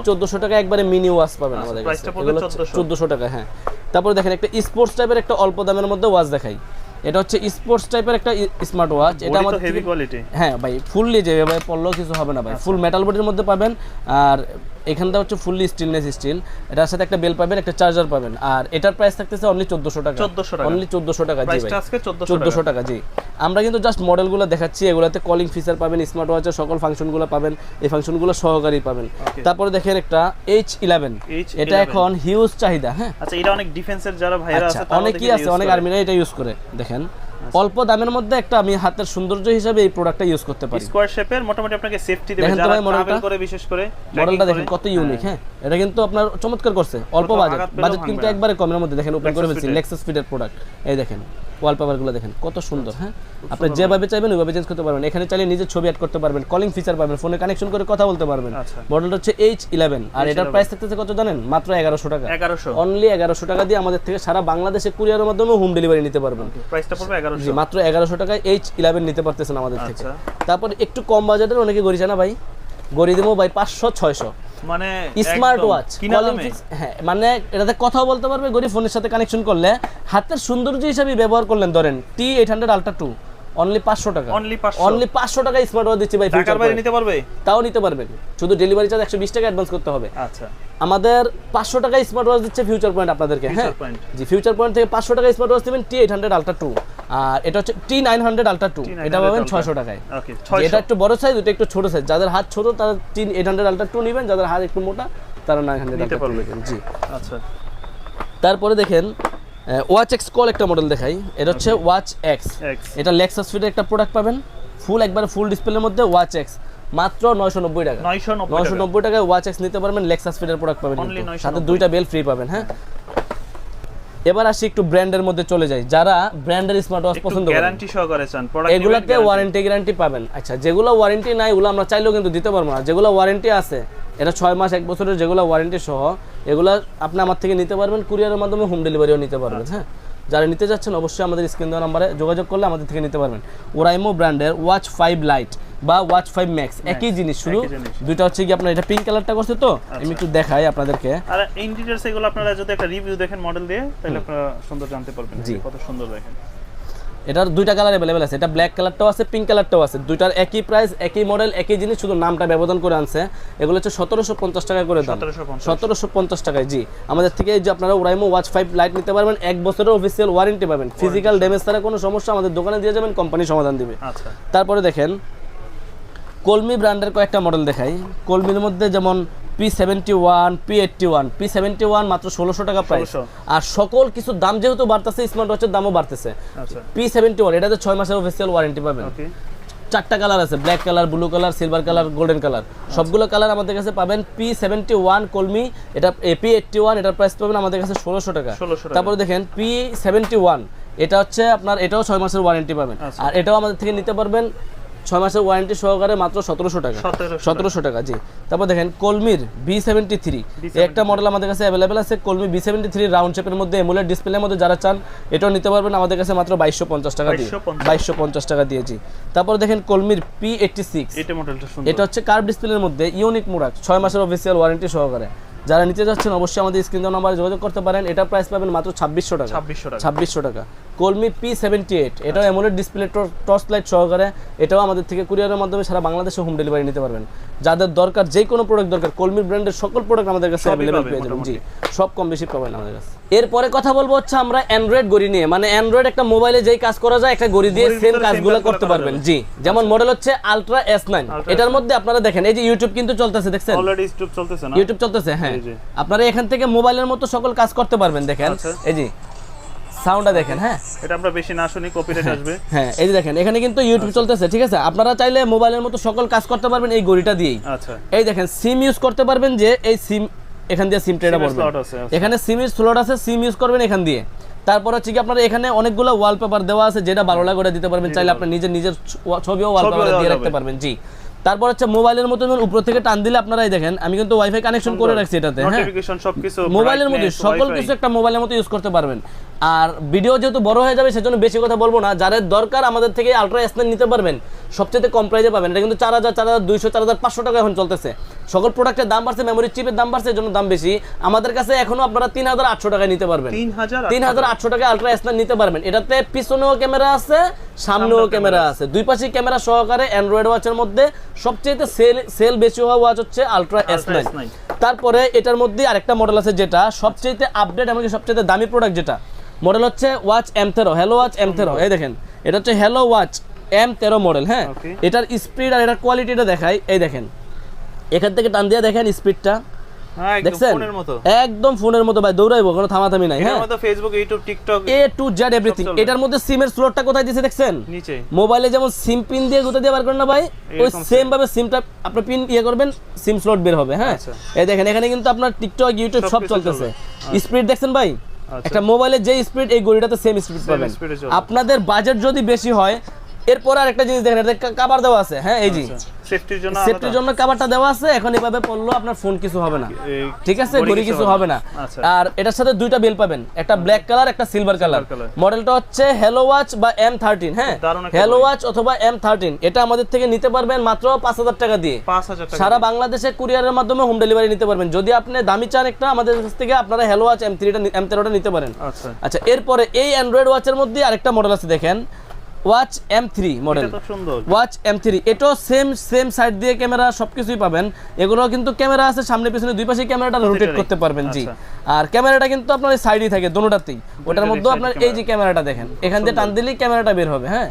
1400 টাকা একবারে মিনি ওয়াচ পাবেন আমাদের কাছে, এগুলো 1400 টাকা। হ্যাঁ তারপর দেখেন একটা স্পোর্টস টাইপের একটা অল্প দামের মধ্যে ওয়াচ দেখাই, এটা হচ্ছে স্পোর্টস টাইপের একটা স্মার্ট ওয়াচ। এটা আমাদের হেভি কোয়ালিটি, হ্যাঁ ভাই ফুললি যে ভাই পড়লেও কিছু হবে না ভাই, ফুল মেটাল বডির মধ্যে পাবেন। আর এখানটা হচ্ছে ফুললি স্টেনলেস স্টিল, এটার সাথে একটা বেল পাবেন, একটা চার্জার পাবেন। আর এটার প্রাইস থাকতেছে অনলি 1400 টাকা, অনলি 1400 টাকা। জি ভাই আজকে 1400 টাকা। জি আমরা কিন্তু জাস্ট মডেলগুলো দেখাচ্ছি, এগুলাতে কলিং ফিচার পাবেন, স্মার্ট ওয়াচের সকল ফাংশনগুলো পাবেন, এই ফাংশনগুলো সহকারী পাবেন। তারপরে দেখেন একটা H11, এটা এখন হিউজ চাহিদা। হ্যাঁ আচ্ছা এটা অনেক ডিফেন্সের যারা ভাইরা আছে অনেকেই আছে, অনেক আর্মিরা এটা ইউজ করে। দেখেন অল্প দামের মধ্যে একটা আমি হাতের সৌন্দর্য হিসেবে এই প্রোডাক্টটা ইউজ করতে পারি, স্কয়ার শেপের, মোটামুটি আপনাকে সেফটি দেবে যারা ট্রাভেল করে, বিশেষ করে মডেলটা দেখেন কত ইউনিক। হ্যাঁ এটা কিন্তু আপনার চমৎকার করছে, অল্প বাজেট কিন্তু একবারে কমের মধ্যে। দেখেন ওপেন করে ফেলছি, লেক্সাস ফিডের প্রোডাক্ট। এই দেখেন ওয়ালপেপারগুলো দেখেন কত সুন্দর। হ্যাঁ আপনি যেভাবে চাইবেন ওইভাবে চেঞ্জ করতে পারবেন, এখানে চাইলে নিজের ছবি অ্যাড করতে পারবেন, কলিং ফিচার পাবেন, ফোনে কানেকশন করে কথা বলতে পারবেন। মডেলটা হচ্ছে H11 আর এটার প্রাইস থাকতেছে কত জানেন? মাত্র 1100 টাকা, অনলি 1100 টাকা দিয়ে আমাদের থেকে সারা বাংলাদেশে কুরিয়ারের মাধ্যমে হোম ডেলিভারি নিতে পারবেন। প্রাইসটা পড়বে 1100, জি মাত্র 1100 টাকায় H11 নিতে পারতেছেন আমাদের থেকে। তারপর একটু কম বাজেটের অনেকে গড়ি চায় না ভাই, গড়ি দেবো ভাই 500-600, মানে স্মার্ট ওয়াচ কলিং, হ্যাঁ মানে এটাতে কথাও বলতে পারবে, গড়ি ফোনের সাথে কানেকশন করলে হাতের সৌন্দর্য হিসেবে ব্যবহার করলেন। ধরেন T800 Ultra 2 অনলি 500 টাকা, অনলি 500 টাকা স্মার্ট ওয়াচ দিচ্ছি ভাই। টাকার বাইরে নিতে পারবে, তাও নিতে পারবেন, শুধু ডেলিভারি চার্জ 120 টাকা অ্যাডভান্স করতে হবে। আচ্ছা আমাদের 500 টাকা স্মার্ট ওয়াচ দিচ্ছে ফিউচার পয়েন্ট আপনাদেরকে। হ্যাঁ জি ফিউচার পয়েন্ট থেকে 500 টাকা স্মার্ট ওয়াচ দিবেন T800 Ultra 2, আর এটা হচ্ছে T900 Ultra 2, এটা পাবেন 600 টাকায়। ওকে এটা একটু বড় সাইজ, এটা একটু ছোট সাইজ, যাদের হাত ছোট তারা T800 Ultra 2 নেবেন, যাদের হাত একটু মোটা তারা 900 নিতে পারবেন। জি আচ্ছা তারপরে দেখেন ওয়াচ এক্স কল একটা মডেল দেখাই, এটা হচ্ছে ওয়াচ এক্স, এটা লেক্সাস ফিডের একটা প্রোডাক্ট পাবেন, ফুল একবার ফুল ডিসপ্লের মধ্যে ওয়াচ এক্স, মাত্র 990 টাকা, 990 টাকায় ওয়াচ এক্স নিতে পারবেন, লেক্সাস ফিডের প্রোডাক্ট পাবেন, সাথে দুইটা বেল ফ্রি পাবেন। হ্যাঁ এবার আসি একটু ব্র্যান্ডের মধ্যে চলে যাই, যারা ব্র্যান্ডের স্মার্ট ওয়াচ পছন্দ করেন, গ্যারান্টি সহকারে চান প্রোডাক্ট, এগুলাতে ওয়ারেন্টি গ্যারান্টি পাবেন। আচ্ছা যেগুলো ওয়ারেন্টি নাই ওগুলো আমরা চাইলেও কিন্তু দিতে পারবো না, যেগুলো ওয়ারেন্টি আছে এটা 6 মাস 1 বছরের যেগুলো ওয়ারেন্টি সহ, এগুলো আপনি আমার থেকে নিতে পারবেন, কুরিয়ারের মাধ্যমে হোম ডেলিভারিও নিতে পারবেন। হ্যাঁ যারা নিতে যাচ্ছেন অবশ্যই আমাদের স্ক্রিন দেওয়া নম্বরে যোগাযোগ করলে আমাদের থেকে নিতে পারবেন। ওরাইমো ব্র্যান্ডের ওয়াচ 5 লাইট বা ওয়াচ 5 ম্যাক্স একই জিনিস, শুধু দুইটা হচ্ছে কি আপনার এটা পিঙ্ক কালারটা করছে, তো আমি একটু দেখাই আপনাদেরকে। আর ইন ডিটেইলস এগুলো আপনারা যদি একটা রিভিউ দেখেন মডেল দিয়ে তাহলে আপনারা সুন্দর জানতে পারবেন কত সুন্দর দেখেন। এটার দুইটা কালার अवेलेबल আছে, এটা ব্ল্যাক কালারটাও আছে, পিঙ্ক কালারটাও আছে, দুইটার একই প্রাইস, একই মডেল, একই জিনিস, শুধু নামটা ব্যবধান করে আনছে। এগুলো হচ্ছে 1750 টাকা করে দাম, 1750 টাকায়। জি আমাদের থেকে এই যে আপনারা ওরাইমো ওয়াচ 5 লাইট নিতে পারবেন, 1 বছরের অফিসিয়াল ওয়ারেন্টি পাবেন, ফিজিক্যাল ড্যামেজ ছাড়া কোনো সমস্যা আমাদের দোকানে দিয়ে যাবেন, কোম্পানি সমাধান দিবে। আচ্ছা তারপরে দেখেন কলমি ব্র্যান্ডের কয়েকটা মডেল দেখাই। কলমির মধ্যে যেমন P71, P81 মাত্র 1600 টাকা প্রাইস। আর সকল কিছু দাম যেহেতু বাড়তেছে, স্মার্ট ওয়াচের দামও বাড়তেছে। আচ্ছা P71 এটাতে 6 মাসের অফিসিয়াল ওয়ারেন্টি পাবেন। ওকে 4টা কালার আছে, black colour, blue colour, silver colour, golden colour, সবগুলো কালার আমাদের কাছে পাবেন। P71 কলমি, এটা P81 এটার প্রাইস পাবেন আমাদের কাছে 1600 টাকা। তারপরে দেখেন P71 এটা হচ্ছে আপনার এটাও 6 মাসের ওয়ারেন্টি পাবেন। আর এটাও আমাদের থেকে নিতে পারবেন 6 মাসের ওয়ারেন্টি সহকারে মাত্র 1700 টাকা। 1700 টাকা জি। তারপর দেখেন কলমির B73 একটা মডেল আমাদের কাছে অ্যাভেলেবেল আছে। কলমি B73 রাউন্ড শেপের মধ্যে এমোলেড ডিসপ্লের মধ্যে যারা চান এটাও নিতে পারবেন আমাদের কাছে মাত্র 2250 টাকা দিয়ে। 2250 টাকা দিয়ে জি। তারপর দেখেন কলমির P86 এটা মডেলটা সুন্দর। এটা হচ্ছে কার্ভ ডিসপ্লের মধ্যে ইউনিক প্রোডাক্ট 6 মাসের অফিসিয়াল ওয়ারেন্টি সহকারে। যারা নিতে যাচ্ছেন অবশ্যই আমাদের স্ক্রিন দেওয়া নাম্বারে যোগাযোগ করতে পারেন। এটা প্রাইস পাবেন মাত্র 2600 টাকা। 2600 টাকা। কলমি P78 এটাও অ্যামোলেড ডিসপ্লে টর্চ লাইট সহকারে, এটাও আমাদের থেকে কুরিয়ারের মাধ্যমে সারা বাংলাদেশে হোম ডেলিভারি নিতে পারবেন। যাদের দরকার যে কোনো প্রোডাক্ট দরকার কলমির ব্র্যান্ডের সকল প্রোডাক্ট আমাদের কাছে अवेलेबल পেয়ে যাবেন জি। সব কম বেশি পাবেন আমাদের কাছে। এরপরে কথা বলবো হচ্ছে আমরা অ্যান্ড্রয়েড ঘড়ি নিয়ে, মানে অ্যান্ড্রয়েড একটা মোবাইলে যেই কাজ করা যায় একটা ঘড়ি দিয়ে সেম কাজগুলো করতে পারবেন জি। যেমন মডেল হচ্ছে আলট্রা S9। এটার মধ্যে আপনারা দেখেন এই যে ইউটিউব কিন্তু চলতেছে, দেখছেন অলরেডি ইউটিউব চলতেছে না? ইউটিউব চলতেছে হ্যাঁ। আপনারা এখান থেকে মোবাইলের মতো সকল কাজ করতে পারবেন। দেখেন এই যে সাউন্ডটা দেখেন হ্যাঁ, এটা আমরা বেশি না শুনি কপিরাইট আসবে। হ্যাঁ এই যে দেখেন এখানে কিন্তু ইউটিউব চলতেছে, ঠিক আছে। আপনারা চাইলে মোবাইলের মতো সকল কাজ করতে পারবেন এই ঘড়িটা দিয়েই। আচ্ছা এই দেখেন সিম ইউজ করতে পারবেন, যে এই সিম এখান দিয়ে সিম ট্রেটা বলবেন, এখানে সিম এর স্লট আছে, সিম ইউজ করবেন এখান দিয়ে। তারপর হচ্ছে কি আপনারা এখানে অনেকগুলো ওয়ালপেপার দেওয়া আছে, যেটা ভালো লাগে ওটা দিতে পারবেন। চাইলে আপনি নিজের ছবিও ওয়ালপেপারে দিয়ে রাখতে পারবেন জি। তারপর হচ্ছে মোবাইলের মতো উপর থেকে টান দিলে আপনারাই দেখেন আমি কিন্তু ওয়াইফাই কানেকশন করে রাখছি এটাতে, হ্যাঁ নোটিফিকেশন সবকিছু মোবাইলের মধ্যে সকল কিছু একটা মোবাইলের মতো ইউজ করতে পারবেন। আর ভিডিও যেহেতু বড় হয়ে যাবে সেজন্য বেশি কথা বলবো না। যাদের দরকার আমাদের থেকে আলট্রা S9 নিতে পারবেন, সবচেয়ে কম প্রাইসে পাবেন। এটা কিন্তু 4000, 4200, 4500 টাকা এখন চলতেছে। সকল প্রোডাক্টের দাম বাড়ছে, মেমোরি চিপের দাম বাড়ছে, এজন্য দাম বেশি। আমাদের কাছে এখনো আপনারা 3800 টাকায় নিতে পারবেন। 3800 টাকায় আলট্রা S9 নিতে পারবেন। এটাতে পিছনেও ক্যামেরা আছে, সামনেও ক্যামেরা আছে, দুই পাশে ক্যামেরা সহকারে। অ্যান্ড্রয়েড ওয়াচের মধ্যে সবচেয়ে সেল বেশি হওয়া ওয়াচ হচ্ছে আলট্রা S9। তারপরে এটার মধ্যে আরেকটা মডেল আছে যেটা সবচেয়ে আপডেট, এমনকি সবচেয়ে দামি প্রোডাক্ট, যেটা মডেল হচ্ছে watch M13, hello watch M13। এই দেখেন এটা হচ্ছে হ্যালো ওয়াচ M13 মডেল, হ্যাঁ। এটার স্পিড আর এটার কোয়ালিটিটা দেখাই, এই দেখেন এখান থেকে টান দিয়ে দেখেন স্পিডটা, দেখছেন একদম ফোনের মতো ভাই, দৌড়াইবো, কোনো থামাথামি নাই, হ্যাঁ। Facebook, YouTube, TikTok A to Z everything. এটার মধ্যে সিমের স্লটটা কোথায় দিয়েছে দেখছেন? নিচে। মোবাইলে যেমন সিম পিন দিয়ে গুঁতে দিয়ে বার করেন না ভাই, ওই সেম ভাবে সিমটা আপনি পিন করবেন, সিম স্লট বের হবে, হ্যাঁ। এই দেখেন এখানে কিন্তু আপনার টিকটক, ইউটিউব সব চলতেছে। স্পিড দেখছেন ভাই, একটা মোবাইলে যে স্পিড এই ঘড়িটাতে সেম স্পিড পাবেন। আপনাদের বাজেট যদি বেশি হয়, এরপর আরেকটা জিনিস দেখেন, এটা কভার দেওয়া আছে, হ্যাঁ এই যে সেফটির জন্য কভারটা দেওয়া আছে। এখন এভাবে পড়লো আপনার ফোন কিছু হবে না, ঠিক আছে, ঘড়ি কিছু হবে না। আর এটার সাথে দুইটা বেল পাবেন, একটা ব্ল্যাক কালার, একটা সিলভার কালার। মডেলটা হচ্ছে হ্যালো ওয়াচ বা M13, হ্যাঁ, হ্যালো ওয়াচ অথবা M13। এটা আমাদের থেকে নিতে পারবেন মাত্র 5000 টাকা দিয়ে। সারা বাংলাদেশে কুরিয়ারের মাধ্যমে হোম ডেলিভারি নিতে পারবেন। যদি আপনি দামি চান একটা, আমাদের কাছ থেকে আপনারা হ্যালো ওয়াচ M13টা নিতে পারেন। আচ্ছা, এরপরে এই অ্যান্ড্রয়েড ওয়াচের মধ্যে আরেকটা মডেল আছে, দেখেন watch M3 model, watch M3। এটাও সেম সাইড দিয়ে ক্যামেরা সবকিছুই পাবেন। এগুলো কিন্তু ক্যামেরা আছে সামনে পিছনে, দুই পাশে ক্যামেরাটা রোটেট করতে পারবেন জি। আর ক্যামেরাটা কিন্তু আপনার এই সাইডেই থাকে দোনোটাতেই। ওটার মধ্যে আপনার এই যে ক্যামেরাটা দেখেন, এখান দিয়ে টান দিলেই ক্যামেরাটা বের হবে, হ্যাঁ।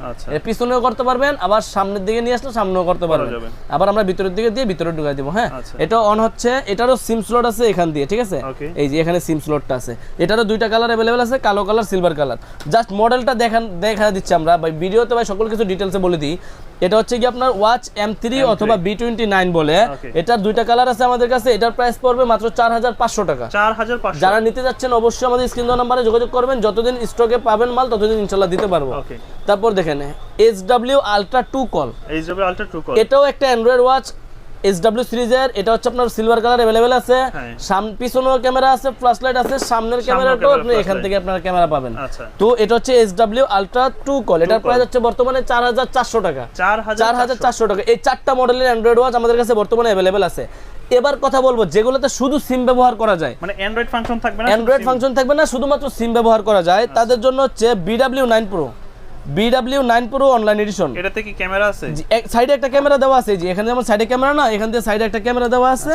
পিছনেও করতে পারবেন, আবার সামনের দিকে নিয়ে আসলে সামনেও করতে পারবেন, আবার আমরা ভিতরের দিকে দিয়ে ভিতরে ঢুকাই দেবো, হ্যাঁ। এটা অন হচ্ছে, এটারও সিম স্লট আছে এখান দিয়ে, ঠিক আছে। এই যে এখানে সিম স্লটটা আছে। এটারও দুইটা কালার अवेलेबल আছে, কালো কালার, সিলভার কালার। জাস্ট মডেলটা দেখা দিচ্ছি আমরা ভিডিওতে ভাই, সকল কিছু ডিটেইলসে বলে দিই। এটা হচ্ছে কি আপনার ওয়াচ M3 অথবা B29 বলে। এটার দুইটা কালার আছে আমাদের কাছে। এটার প্রাইস পড়বে মাত্র 4500 টাকা। 4500। যারা নিতে যাচ্ছেন অবশ্যই আমাদের স্ক্রিন দেওয়া নম্বরে যোগাযোগ করবেন। যতদিন স্টকে পাবেন মাল ততদিন ইনশাআল্লাহ দিতে পারবো। তারপর দেখেন SW Ultra 2 কল, এটাও একটা অ্যান্ড্রয়েড ওয়াচ SW সিরিজের। এটা হচ্ছে আপনার সিলভার কালার अवेलेबल আছে, পিছনেও ক্যামেরা আছে, ফ্ল্যাশ লাইট আছে, সামনের ক্যামেরাটাও আপনি এখান থেকে আপনারা ক্যামেরা পাবেন। তো এটা হচ্ছে SW Ultra 2 কল। এটার প্রাইস হচ্ছে বর্তমানে 4400 টাকা। 4400 টাকা। এই চারটা মডেলের অ্যান্ড্রয়েড ওয়াচ আমাদের কাছে বর্তমানে अवेलेबल আছে। এবার কথা বলবো যেগুলোতে শুধু সিম ব্যবহার করা যায়, মানে অ্যান্ড্রয়েড ফাংশন থাকবে না, শুধুমাত্র সিম ব্যবহার করা যায়, তাদের জন্য হচ্ছে BW9 Pro অনলাইন এডিশন। এটাতে কি ক্যামেরা আছে? সাইডে একটা ক্যামেরা দেওয়া আছে, যে এখানে যেমন সাইডে ক্যামেরা না, এখান দিয়ে সাইডে একটা ক্যামেরা দেওয়া আছে,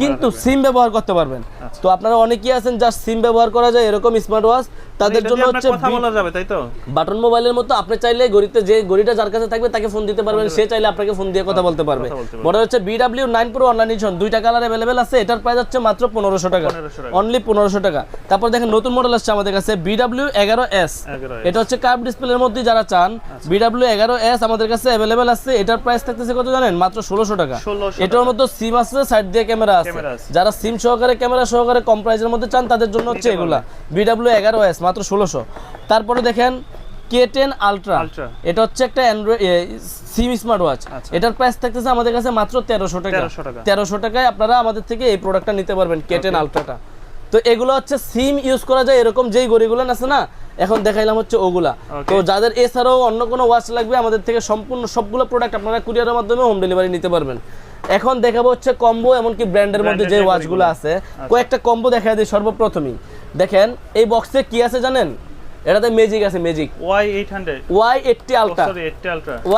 কিন্তু সিম ব্যবহার করতে পারবেন। তো আপনারা অনেকেই আছেন জাস্ট সিম ব্যবহার করা যায় এরকম স্মার্ট ওয়াচ, তাদের জন্য হচ্ছে কথা বলা যাবে, তাই তো। বাটন মোবাইলের মতো আপনি চাইলে ঘড়িতে, যে ঘড়িটা যার কাছে থাকবে তাকে ফোন দিতে পারবেন, সে চাইলে আপনাকে ফোন দিয়ে কথা বলতে পারবে। মডেল হচ্ছে BW9 Pro অনলাইন এডিশন, দুইটা কালার अवेलेबल আছে। এটার প্রাইস হচ্ছে মাত্র 1500 টাকা, অনলি 1500 টাকা। তারপর দেখেন নতুন মডেল আসছে আমাদের কাছে BW11S। এটা হচ্ছে কার্ভ ডিসপ্লের মধ্যে যারা চান, BW11S আমাদের কাছে अवेलेबल আছে। এটার প্রাইস থাকতেছে কত জানেন? মাত্র 1600 টাকা। এটার মধ্যে সিম আছে, সাইড দিয়ে ক্যামেরা আছে। যারা সিম সহকারে ক্যামেরা সহ সহকারে কম প্রাইসের মধ্যে চান তাদের জন্য হচ্ছে এগুলা BW11S মাত্র 1600। তারপরে দেখেন K10 Ultra, এটা হচ্ছে একটা অ্যান্ড্রয়েড সিম স্মার্ট ওয়াচ। এটার প্রাইস থাকতেছে আমাদের কাছে মাত্র 1300 টাকা। 1300 টাকায় আপনারা আমাদের থেকে এই প্রোডাক্টটা নিতে পারবেন, K10 Ultraটা। তো এগুলো হচ্ছে সিম ইউজ করা যায় এরকম যেই ঘড়িগুলো আছে না, এখন দেখাইলাম হচ্ছে ওগুলা। তো যাদের এছাড়াও অন্য কোনো ওয়াচ লাগবে আমাদের থেকে সম্পূর্ণ সবগুলো প্রোডাক্ট আপনারা কুরিয়ারের মাধ্যমে হোম ডেলিভারি নিতে পারবেন। এখন দেখাবো হচ্ছে কম্বো, এমনকি ব্র্যান্ডের মধ্যে যে ওয়াচগুলো আছে কয়েকটা কম্বো দেখা দিই। সর্বপ্রথমই দেখেন এই বক্সে কি আছে জানেন, এটাতে ম্যাজিক আছে, ম্যাজিক Y80 Ultra।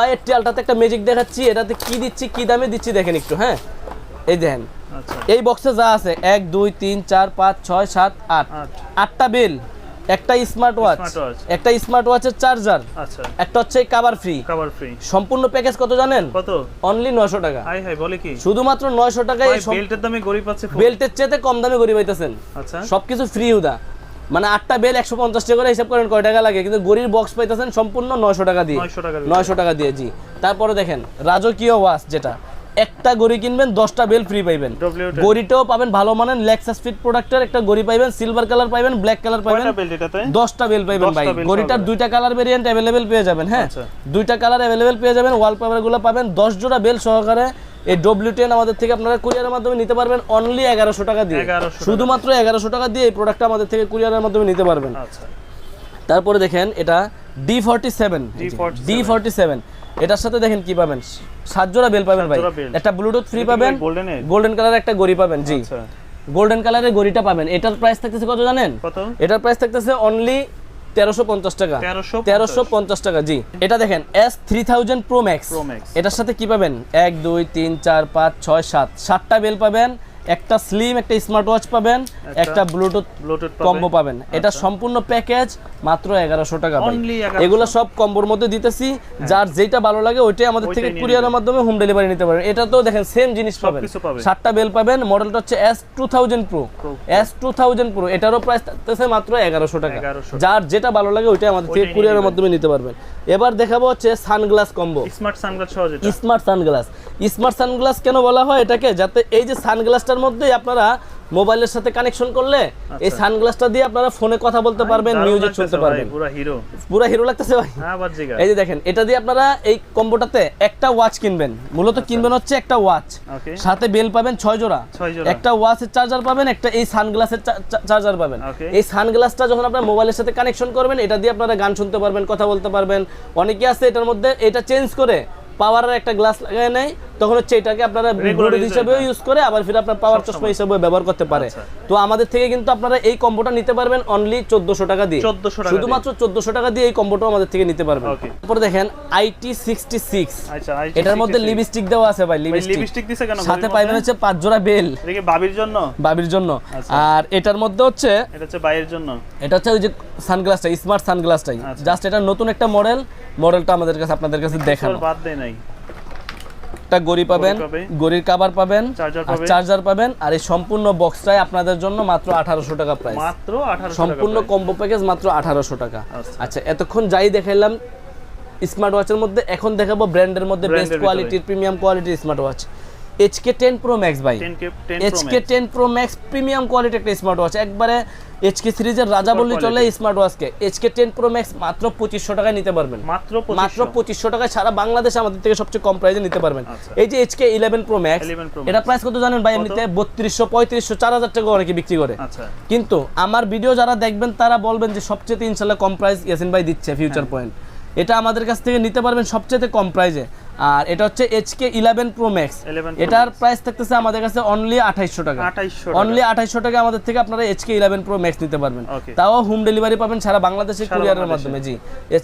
Y80 Ultraতে একটা ম্যাজিক দেখাচ্ছি, এটাতে কি দিচ্ছি, কি দামে দিচ্ছি দেখেন একটু। হ্যাঁ এই দেখেন এই বক্সে যা আছে 1 2 3 4 5 6 7 8 8টা বেল, একটা স্মার্ট ওয়াচ, একটা স্মার্ট ওয়াচের চার্জার, একটা হচ্ছে কভার ফ্রি। সম্পূর্ণ প্যাকেজ কত জানেন? কত? অনলি 900 টাকা। হাই হাই বলে কি, শুধুমাত্র 900 টাকায় বেল্টের দামে ঘড়ি পাচ্ছে, বেল্টের চেয়ে কম দামে ঘড়ি পাইতেছেন। আচ্ছা সবকিছু ফ্রি উদা, মানে 8টা বেল 150 টাকা করে হিসাব করেন কয় টাকা লাগে, কিন্তু ঘড়ির বক্স পাইতেছেন সম্পূর্ণ 900 টাকা দিয়ে। 900 টাকা দিয়ে জি। তারপরে দেখেন রাজকীয় ওয়াচ, যেটা একটা ঘড়ি কিনবেন 10টা বেল ফ্রি পাইবেন। ঘড়িটাও পাবেন ভালো মানের লেক্সাস ফিট প্রোডাক্টের একটা ঘড়ি পাইবেন, সিলভার কালার পাইবেন, ব্ল্যাক কালার পাইবেন, 10টা বেল পাইবেন ভাই। ঘড়িটার দুইটা কালার ভেরিয়েন্ট अवेलेबल পেয়ে যাবেন। হ্যাঁ দুইটা কালার अवेलेबल পেয়ে যাবেন, ওয়ালপেপারগুলো পাবেন 10 জোড়া বেল সহকারে। এই W10 আমাদের থেকে আপনারা কুরিয়ারের মাধ্যমে নিতে পারবেন অনলি 1100 টাকা দিয়ে। শুধুমাত্র 1100 টাকা দিয়ে এই প্রোডাক্টটা আমাদের থেকে কুরিয়ারের মাধ্যমে নিতে পারবেন। তারপরে দেখেন এটা D47, এটার সাথে দেখেন কি পাবেন, 7 জোড়া বেল পাবেন ভাই, একটা ব্লুটুথ ফ্রি পাবেন, গোল্ডেন কালার একটা ঘড়ি পাবেন জি। গোল্ডেন কালারের ঘড়িটা পাবেন। এটার প্রাইস থাকতেছে কত জানেন? কত? এটার প্রাইস থাকতেছে অনলি 1350 টাকা। 1350 টাকা জি। এটা দেখেন S3000 Pro Max, এটার সাথে কি পাবেন 1 2 3 4 5 6 7 7টা বেল পাবেন, একটা স্লিম, একটা স্মার্ট ওয়াচ পাবেন, একটা ব্লুটুথ কম্বো পাবেন। এটা সম্পূর্ণ প্যাকেজ মাত্র 1100 টাকা ভাই। এগুলো সব কম্বোর মধ্যে দিতেছি, যার যেটা ভালো লাগে ওইটাই আমাদের থেকে কুরিয়ারের মাধ্যমে হোম ডেলিভারি নিতে পারবেন। এটা তো দেখেন সেম জিনিস পাবেন, 7টা বেল পাবেন। মডেলটা হচ্ছে S2000 Pro, S2000 Pro, এটারও প্রাইস থাকতেছে মাত্র 1100 টাকা। যার যেটা ভালো লাগে ওইটাই আমাদের থেকে কুরিয়ারের মাধ্যমে নিতে পারবেন। এবার দেখাবো হচ্ছে সানগ্লাস কম্বো, স্মার্ট সানগ্লাস সহ। যেটা স্মার্ট সানগ্লাস, স্মার্ট সানগ্লাস কেন বলা হয় এটাকে, যাতে এই যে সানগ্লাসটার মধ্যে আপনারা মোবাইলের সাথে কানেকশন করলে এই সানগ্লাসটা দিয়ে আপনারা ফোনে কথা বলতে পারবেন, মিউজিক শুনতে পারবেন। পুরো হিরো লাগতেছে ভাই। এই যে দেখেন এটা দিয়ে আপনারা এই কম্বোটাতে একটা ওয়াচ কিনবেন, মূলত কিনবেন হচ্ছে একটা ওয়াচ, সাথে বেল পাবেন 6 জোড়া, একটা ওয়াচের চার্জার পাবেন, একটা এই সানগ্লাসের চার্জার পাবেন। এই সানগ্লাসটা যখন আপনারা মোবাইলের সাথে কানেকশন করবেন, এটা দিয়ে আপনারা গান শুনতে পারবেন, কথা বলতে পারবেন। অনেকে আছে এটার মধ্যে এটা চেঞ্জ করে পাওয়ারের একটা গ্লাস লাগায় নেয়, তখন হচ্ছে এটাকে আপনারা ব্লুটুথ হিসেবে ইউজ করে আবার ফিরে আপনার পাওয়ার চশমা হিসেবে ব্যবহার করতে পারে। তো আমাদের থেকে কিন্তু আপনারা এই কম্বোটা নিতে পারবেন অনলি 1400 টাকা দিয়ে। শুধুমাত্র 1400 টাকা দিয়ে এই কম্বোটা আমাদের থেকে নিতে পারবেন। তারপরে দেখেন IT66, এটার মধ্যে লিপস্টিক দেওয়া আছে ভাই, লিপস্টিক দিছে কেন? সাথে পাইবেন হচ্ছে 5 জোড়া বেল, এটা কি বাবির জন্য? বাবির জন্য। আর এটার মধ্যে হচ্ছে এটা হচ্ছে বাইয়ের জন্য। এটা হচ্ছে ওই যে সানগ্লাসটা, স্মার্ট সানগ্লাসটাই, জাস্ট এটা নতুন একটা মডেলটা আমাদের কাছে আপনাদের কাছে দেখানো। বাদ দেই নাই, একটা ঘড়ি পাবেন, ঘড়ির কভার পাবেন, চার্জার পাবেন, আর এই সম্পূর্ণ বক্সটাই আপনাদের জন্য মাত্র 1800 টাকা প্রাইস। মাত্র 1800 টাকা, সম্পূর্ণ কম্বো প্যাকেজ মাত্র 1800 টাকা। আচ্ছা এতক্ষণ যাই দেখাইলাম স্মার্ট ওয়াচের মধ্যে, এখন দেখাবো ব্র্যান্ডের মধ্যে বেস্ট কোয়ালিটির, প্রিমিয়াম কোয়ালিটির smart watch. HK10 Pro Max ভাই, HK10 Pro Max premium quality একটা স্মার্ট ওয়াচ, একবারে HK সিরিজের রাজা বললে চলে স্মার্ট ওয়াচকে। HK10 Pro Max মাত্র 2500 টাকায় নিতে পারবেন, মাত্র 2500 টাকায় সারা বাংলাদেশে আমাদের থেকে সবচেয়ে কম প্রাইসে নিতে পারবেন। এই যে HK11 Pro Max, এটা প্রাইস কত জানেন ভাই? এমনিতে 3200, 3500, 4000 টাকা অনেকে বিক্রি করে। কিন্তু আমার ভিডিও যারা দেখবেন তারা বলবেন যে সবচেয়ে ইনশাআল্লাহ কম প্রাইস ইয়াসিন ভাই দিচ্ছে ফিউচার পয়েন্ট। এটা আমাদের কাছ থেকে নিতে পারবেন সবচেয়ে কম প্রাইসে। আর এটা হচ্ছে HK11 Pro Max, এটার প্রাইস থাকতেছে আমাদের কাছে অনলি 2800 টাকা। অনলি 2800 টাকা আমাদের থেকে আপনারা HK11 Pro Max নিতে পারবেন, তাও হোম ডেলিভারি পাবেন সারা বাংলাদেশে কুরিয়ারের মাধ্যমে জি।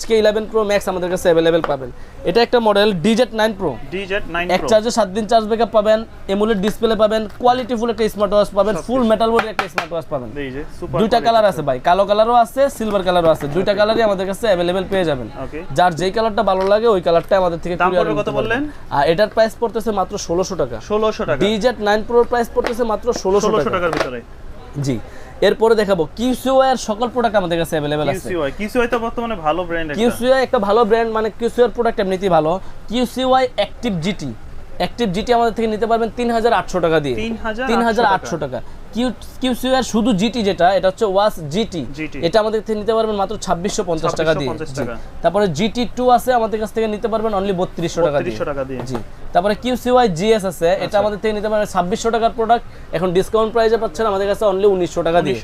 HK11 Pro Max আমাদের কাছে अवेलेबल পাবেন। এটা একটা মডেল DZ9 Pro, এক চার্জে 7 দিন চার্জ ব্যাকআপ পাবেন, এমোলেড ডিসপ্লে পাবেন, কোয়ালিটিফুল একটা স্মার্ট ওয়াচ পাবেন, ফুল মেটাল বডির একটা স্মার্ট ওয়াচ পাবেন। দুইটা কালার আছে ভাই, কালো কালারও আছে, সিলভার কালারও আছে, দুইটা কালারই আমাদের কাছে अवेलेबल পেয়ে যাবেন। যার যেই কালারটা ভালো লাগে ওই কালারটা আমাদের থেকে কুরিয়ারে কত বললেন? আর এটার প্রাইস পড়তেছে মাত্র 1600 টাকা। 1600 টাকা। DZ9 Pro এর প্রাইস পড়তেছে মাত্র 1600 টাকার ভিতরে জি। এরপরে দেখাবো QCY এর সকল প্রোডাক্ট আমাদের কাছে अवेलेबल আছে। QCY তো বর্তমানে ভালো ব্র্যান্ড, QCY একটা ভালো ব্র্যান্ড, মানে QCY এর প্রোডাক্ট এমনিতেই ভালো। QCY অ্যাক্টিভ GT আমাদের থেকে নিতে পারবেন 3800 টাকা দিয়ে। 3800 টাকা। কিউসিওয়ার শুধু জিটি যেটা, এটা হচ্ছে ওয়াচ জিটি, এটা আমাদের থেকে নিতে পারবেন মাত্র 2650 টাকা দিয়ে। তারপরে জিটি 2 আছে আমাদের কাছ থেকে নিতে পারবেন অনলি 3200 টাকা দিয়ে। জি। তারপরে কিউসিওয়াই জিএস আছে, এটা আমাদের থেকে নিতে পারবেন 2600 টাকার প্রোডাক্ট, এখন ডিসকাউন্ট প্রাইসে পাচ্ছেন আমাদের কাছে অনলি 1900 টাকা দিয়ে।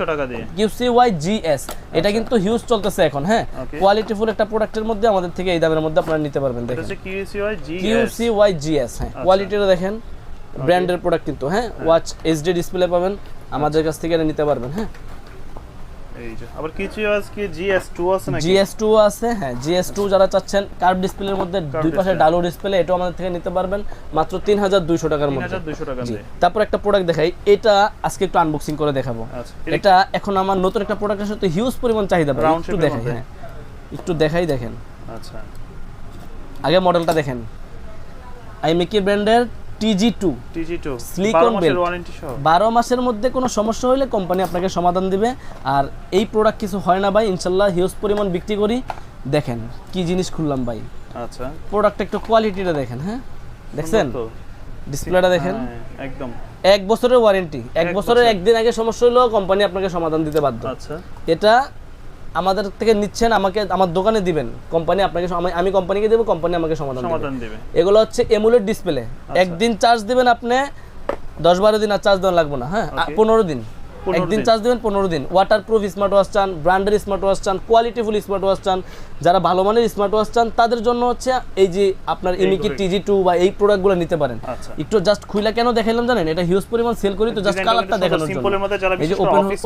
কিউসিওয়াই জিএস এটা কিন্তু হিউজ চলতেছে এখন, হ্যাঁ, কোয়ালিটিফুল একটা প্রোডাক্টের মধ্যে আমাদের থেকে এই দামের মধ্যে আপনারা নিতে পারবেন। দেখেন কিউসিওয়াই জিএস, হ্যাঁ, কোয়ালিটিটা দেখেন, ব্র্যান্ডের প্রোডাক্ট কিন্তু, হ্যাঁ, ওয়াচ এইচডি ডিসপ্লে পাবেন আমাদের কাছ থেকে এটা নিতে পারবেন। হ্যাঁ, এই যে আবার কিউসিওয়াই কি GS2 আছে নাকি? GS2 আছে, হ্যাঁ, GS2 যারা চাচ্ছেন কার্ভ ডিসপ্লের মধ্যে দুই পাশে ডালো ডিসপ্লে, এটাও আমাদের থেকে নিতে পারবেন মাত্র 3200 টাকার মধ্যে। 3200 টাকা দিয়ে। তারপর একটা প্রোডাক্ট দেখাই, এটা আজকে একটু আনবক্সিং করে দেখাবো। এটা এখন আমার নতুন একটা প্রোডাক্টের সাথে হিউজ পরিমাণ চাহিদা পাবে, একটু দেখাই, হ্যাঁ, একটু দেখাই, দেখেন। আচ্ছা, আগে মডেলটা দেখেন, আইমিকি ব্র্যান্ডের TG2 সিলিকন বেল্ট, 12 মাসের মধ্যে কোনো সমস্যা হলে কোম্পানি আপনাকে সমাধান দিবে। আর এই প্রোডাক্ট কিছু হয় না ভাই, ইনশাআল্লাহ হিউজ পরিমাণ বিক্রি করি। দেখেন কি জিনিস খুললাম ভাই। আচ্ছা, প্রোডাক্টটা একটু কোয়ালিটিটা দেখেন, হ্যাঁ, দেখছেন ডিসপ্লেটা দেখেন, একদম 1 বছরের ওয়ারেন্টি, 1 বছরের একদিন আগে সমস্যা হলেও কোম্পানি আপনাকে সমাধান দিতে বাধ্য। আচ্ছা, এটা আমাদের থেকে নিচ্ছেন, আমাকে আমার দোকানে দিবেন, কোম্পানি আপনাকে, আমি কোম্পানিকে দেব, কোম্পানি আমাকে সমাধান দিবে। এগুলো হচ্ছে এমুলেট ডিসপ্লে, একদিন চার্জ দিবেন আপনি, 10-12 দিন আর চার্জ দেওয়া লাগবে না, হ্যাঁ, 15 দিন, একদিন চার্জ দিবেন 15 দিন। ওয়াটারপ্রুফ স্মার্ট ওয়াচ চান, ব্র্যান্ডের স্মার্ট ওয়াচ চান, কোয়ালিটিফুল স্মার্ট ওয়াচ চান, যারা ভালো মানের স্মার্ট ওয়াচ চান তাদের জন্য হচ্ছে এই যে আপনার ইমিকি TG2 বা এই প্রোডাক্টগুলো নিতে পারেন। একটু জাস্ট খুইলা কেন দেখাইলাম জানেন, এটা হিউজ পরিমাণ সেল করি তো জাস্ট কালারটা দেখানোর জন্য। এই যে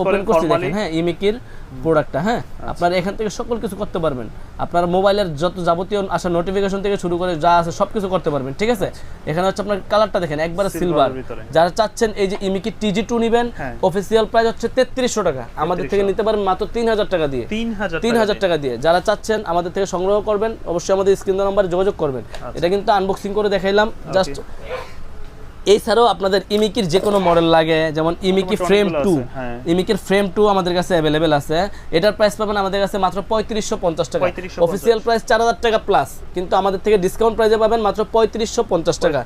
ওপেন করছি দেখেন, হ্যাঁ, ইমিকির প্রোডাক্টটা, হ্যাঁ, আপনারা এখান থেকে সকল কিছু করতে পারবেন, আপনার মোবাইলের যত যাবতীয় আসা নোটিফিকেশন থেকে শুরু করে যা আছে সবকিছু করতে পারবেন, ঠিক আছে। এখানে হচ্ছে আপনার কালারটা দেখেন, একবারে সিলভার। যারা চাচ্ছেন এই যে ইমিকি TG2 নেবেন, অফিসিয়াল প্রাইস হচ্ছে 3300 টাকা, আমাদের থেকে নিতে পারেন মাত্র 3000 টাকা দিয়ে। 3000 টাকা দিয়ে যারা চাচ্ছেন আমাদের থেকে সংগ্রহ করবেন, অবশ্যই আমাদের স্ক্রিন নাম্বারে যোগাযোগ করবেন। এটা কিন্তু আনবক্সিং করে দেখাইলাম জাস্ট। এছাড়াও আপনাদের ইমিকির যে কোনো মডেল লাগে, যেমন ইমিকি ফ্রেম 2, ইমিকির ফ্রেম 2 আমাদের কাছে অ্যাভেলেবেল আছে। এটার প্রাইস পাবেন আমাদের কাছে মাত্র 3550 টাকা, অফিসিয়াল প্রাইস 4000 টাকা প্লাস, কিন্তু আমাদের থেকে ডিসকাউন্ট প্রাইসে পাবেন মাত্র 3550 টাকা।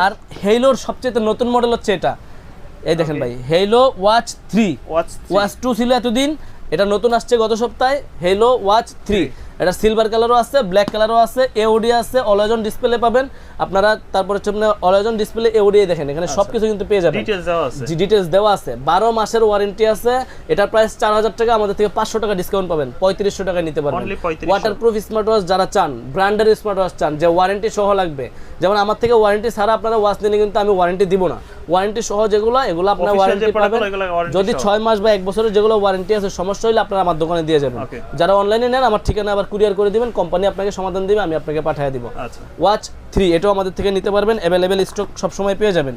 আর হেইলোর সবচেয়ে নতুন মডেল হচ্ছে এটা, এই দেখেন ভাই, হেইলো ওয়াচ 3, ওয়াচ 2 ছিল এতদিন, এটা নতুন আসছে গত সপ্তাহে, হেইলো ওয়াচ 3। এটা সিলভার কালারও আছে, ব্ল্যাক কালারও আছে, এওডি আছে, অলওয়েজ অন ডিসপ্লে পাবেন আপনারা। তারপরে হচ্ছে অলওয়েজ অন ডিসপ্লে এওডি দেখেন, এখানে সবকিছু কিন্তু পেয়ে যাবেন, ডিটেইলস দেওয়া আছে, 12 মাসের ওয়ারেন্টি আছে। এটার প্রাইস 4000 টাকা, আমাদের থেকে 500 টাকা ডিসকাউন্ট পাবেন, 3500 টাকা নিতে পারবেন। ওয়াটারপ্রুফ স্মার্ট ওয়াচ যারা চান, ব্র্যান্ডের স্মার্ট ওয়াচ চান যে ওয়ারেন্টি সহ লাগবে, যেমন আমার থেকে ওয়ারেন্টি ছাড়া আপনারা ওয়াচ নিলে কিন্তু আমি ওয়ারেন্টি দিব না, ওয়ারেন্টি সহ যেগুলো এগুলো আপনারা ওয়ারেন্টি পাবেন। যদি 6 মাস বা 1 বছরের যেগুলো ওয়ারেন্টি আছে সমস্যা হলে আপনারা আমার দোকানে দিয়ে যাবেন। যারা অনলাইনে নেন আমার ঠিকানা আবার কুরিয়ার করে দিবেন, কোম্পানি আপনাকে সমাধান দিবে, আমি আপনাকে পাঠিয়ে দিব। ওয়াচ 3 এটাও আমাদের থেকে নিতে পারবেন, অ্যাভেলেবেল স্টক সব সময় পেয়ে যাবেন।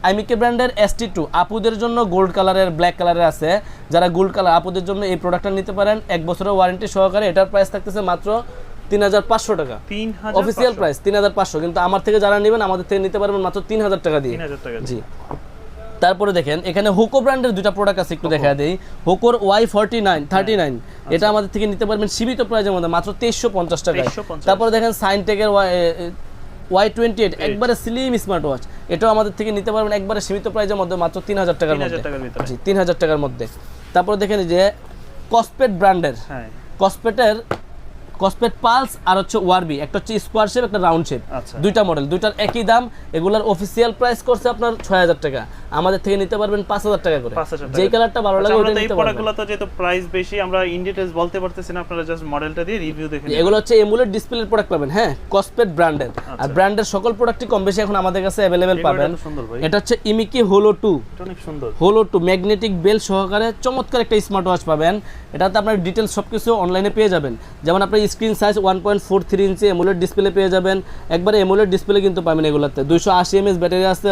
আইমিকি ব্র্যান্ডের ST2 আপুদের জন্য গোল্ড কালারের, ব্ল্যাক কালারের আছে, যারা গোল্ড কালার আপুদের জন্য এই প্রোডাক্টটা নিতে পারেন 1 বছরের ওয়ারেন্টি সহকারে। এটার প্রাইস থাকতেছে মাত্র 3500 টাকা, অফিসিয়াল প্রাইস 3500, কিন্তু আমার থেকে যারা নেবেন আমাদের থেকে নিতে পারবেন মাত্র 3000 টাকা দিয়ে। জি। তারপরে দেখেন এখানে হোকো ব্র্যান্ডের দুটো প্রোডাক্ট আছে, একটু দেখা দেই। হোকোর Y39, এটা আমাদের থেকে নিতে পারবেন সীমিত প্রাইসের মধ্যে মাত্র 2350 টাকায়। তারপরে দেখেন সাইনটেকের Y28 একবারে স্লিম স্মার্ট ওয়াচ, এটাও আমাদের থেকে নিতে পারবেন একবারে সীমিত প্রাইসের মধ্যে মাত্র 3000 টাকার মধ্যে। জি, 3000 টাকার মধ্যে। তারপরে দেখেন যে কসপেট ব্র্যান্ডের, কসপেট পালস আর হচ্ছে ওয়ারবি, একটা হচ্ছে স্কোয়ার শেপ, একটা রাউন্ড শেপ, দুইটা মডেল, দুইটার একই দাম। এগুলার অফিসিয়াল প্রাইস করছে আপনার 6000 টাকা, আমাদের থেকে নিতে পারবেন 5000 টাকা করে। যেই কালারটা ভালো লাগে ওটা নিতে পারবেন। এই প্রোডাক্টগুলো তো যেহেতু প্রাইস বেশি, আমরা ইন ডিটেইলস বলতে পারতেছি না, আপনারা জাস্ট মডেলটা দিয়ে রিভিউ দেখেন। এগুলো হচ্ছে এমুলেট ডিসপ্লের প্রোডাক্ট পাবেন, হ্যাঁ, কসপেট ব্র্যান্ডের। আর ব্র্যান্ডের সকল প্রোডাক্টই কম বেশি এখন আমাদের কাছে अवेलेबल পাবেন। এটা হচ্ছে ইমিকি হোলো 2, এটা অনেক সুন্দর, হোলো 2 ম্যাগনেটিক বেল সহকারে চমৎকার একটা স্মার্ট ওয়াচ পাবেন। এটাতে আপনার ডিটেইলস সবকিছু অনলাইনে পেয়ে যাবেন, যেমন আপনার স্ক্রিন সাইজ 1.43 ইঞ্চি এমুলেট ডিসপ্লে পেয়ে যাবেন, একবারে এমুলেট ডিসপ্লে কিন্তু পাবেন। এগুলোতে 280 mAh ব্যাটারি আছে,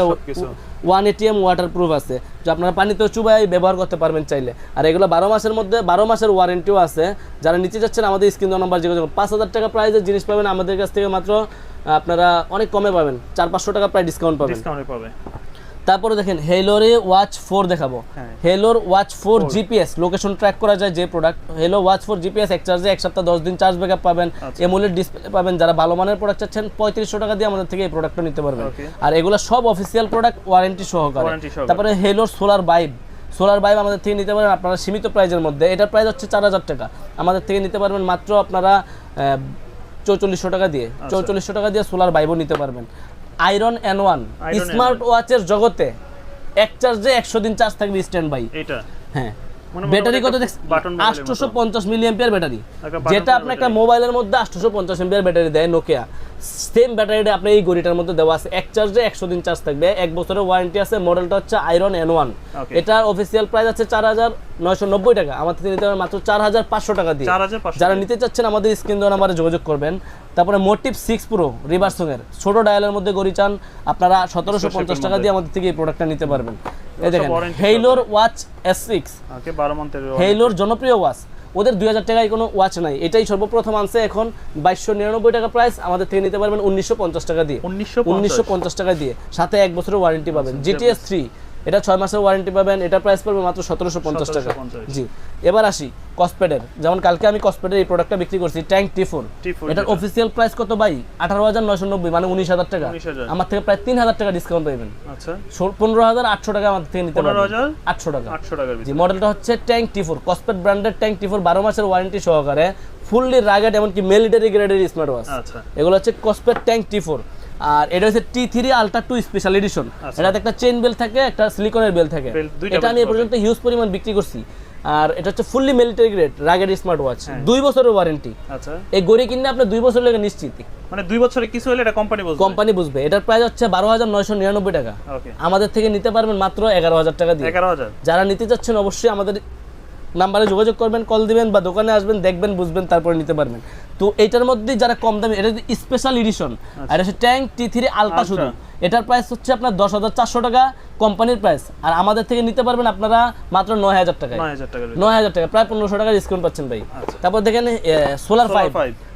180 ওয়াটারপ্রুফ আছে, যে আপনারা পানিতেও চুবাই ব্যবহার করতে পারবেন চাইলে। আর এগুলো 12 মাসের মধ্যে 12 মাসের ওয়ারেন্টিও আছে। যারা নিতে যাচ্ছেন আমাদের স্ক্রিন নাম্বার যোগাযোগ, 5000 টাকা প্রাইসের জিনিস পাবেন আমাদের কাছ থেকে মাত্র আপনারা অনেক কমে পাবেন, 400-500 টাকা প্রায় ডিসকাউন্ট পাবেন। তারপরে দেখেন হেলোর ওয়াচ 4 দেখাবো। হেলোর ওয়াচ 4 জিপিএস লোকেশন ট্র্যাক করা যায় যে প্রোডাক্ট, হেলো ওয়াচ 4 জিপিএস এক চার্জে 1 সপ্তাহ 10 দিন চার্জ ব্যাকআপ পাবেন, এমুলেট ডিসপ্লে পাবেন। যারা ভালো মানের প্রোডাক্ট চাচ্ছেন 3500 টাকা দিয়ে আমাদের থেকে এই প্রোডাক্টটা নিতে পারবেন। আর এগুলো সব অফিসিয়াল প্রোডাক্ট, ওয়ারেন্টি সহকারে। তারপরে হেলোর সোলার ভাইব, সোলার বাইব আমাদের থেকে নিতে পারবেন আপনারা সীমিত প্রাইজের মধ্যে। এটার প্রাইস হচ্ছে 4000 টাকা, আমাদের থেকে নিতে পারবেন মাত্র আপনারা 4400 টাকা দিয়ে। 4400 টাকা দিয়ে সোলার বাইবও নিতে পারবেন। আয়রন N1 স্মার্ট ওয়াচের জগতে এক চার্জে 100 দিন চার্জ থাকবে স্ট্যান্ড বাই। এটা হ্যাঁ, ব্যাটারি কত দেখছেন? 850 মিলিঅ্যাম্পিয়ার ব্যাটারি, যেটা আপনার একটা মোবাইলের মধ্যে 850 এমপিয়ার ব্যাটারি দেয় নোকিয়া, সেম ব্যাটারিটা আপনার এই ঘড়িটার মধ্যে দেওয়া আছে। এক চার্জে 100 দিন চার্জ থাকবে, 1 বছরের ওয়ারেন্টি আছে। মডেলটা হচ্ছে আয়রন N1। এটার অফিসিয়াল প্রাইস আছে 4990 টাকা, আমাদের থেকে নিতে পারবেন মাত্র 4500 টাকা দিয়ে। যারা নিতে চাচ্ছেন আমাদের স্ক্রিন দেওয়া নাম্বারে যোগাযোগ করবেন। তারপরে মোটিভ 6 প্রো রিভার্সিং এর ছোট ডায়ালের মধ্যে ঘড়ি চান আপনারা 1750 টাকা দিয়ে আমাদের থেকে এই প্রোডাক্টটা নিতে পারবেন। এই দেখেন হেইলোর ওয়াচ S6, ওকে 12 মান্থের হেইলোর জনপ্রিয় ওয়াচ, ওদের 2000 টাকায় কোনো ওয়াচ নাই, এটাই সর্বপ্রথম আনছে। এখন 2299 টাকা প্রাইস, আমাদের থেকে নিতে পারবেন 1950 টাকা দিয়ে। 1950 টাকা দিয়ে, সাথে 1 বছরের ওয়ারেন্টি পাবেন। GTS 3 এটা 6 মাসের ওয়ারেন্টি পাবেন, এটা প্রাইস পড়বে মাত্র 1750 টাকা। জি, এবার আসি কসপেডের। যেমন কালকে আমি কসপেডের এই প্রোডাক্টটা বিক্রি করছি, ট্যাঙ্ক T4। এটার অফিসিয়াল প্রাইস কত ভাই? 18990, মানে 19000 টাকা। আমার থেকে প্রায় 3000 টাকা ডিসকাউন্ট পাবেন। আচ্ছা, 15800 টাকা আমাদের থেকে নিতে পারবেন। 800 টাকা। জি, মডেলটা হচ্ছে ট্যাঙ্ক T4, কসপেড ব্র্যান্ডের ট্যাঙ্ক T4, 12 মাসের ওয়ারেন্টি সহকারে, ফুললি রাগেড, এমনকি মিলিটারি গ্রেডের স্মার্ট ওয়াচ। এগুলো হচ্ছে কসপেড ট্যাঙ্ক T4। আর এটা হচ্ছে T3 আলট্রা 2 স্পেশাল এডিশন। এটাতে একটা চেইন বেল থাকে, একটা সিলিকনের বেল থাকে। এটা আমি এই পর্যন্ত হিউজ পরিমাণ বিক্রি করছি। আর এটা হচ্ছে fully military grade rugged smart watch, 2 বছরের ওয়ারেন্টি। আচ্ছা, এই ঘড়ি কিনলে আপনি 2 বছর লাগে নিশ্চিত, মানে 2 বছরে কিছু হলে এটা কোম্পানি বুঝবে। এটার প্রাইস হচ্ছে 12999 টাকা, আমাদের থেকে নিতে পারবেন মাত্র 11000 টাকা দিয়ে। 11000। যারা নিতে চাচ্ছেন অবশ্যই আমাদের নাম্বারে যোগাযোগ করবেন, কল দিবেন বা দোকানে আসবেন, দেখবেন, বুঝবেন, তারপরে নিতে পারবেন। তো এটার মধ্যে যারা কম দামি, এটা স্পেশাল এডিশন, আর এটা হচ্ছে ট্যাঙ্ক T3 আলট্রা শুধু। এটার প্রাইস হচ্ছে আপনার 10400 টাকা কোম্পানির প্রাইস, আর আমাদের থেকে নিতে পারবেন আপনারা মাত্র 9000 টাকায়। 9000 টাকা, প্রায় 1500 টাকা ডিসকাউন্ট পাচ্ছেন ভাই। তারপর দেখেন সোলার 5,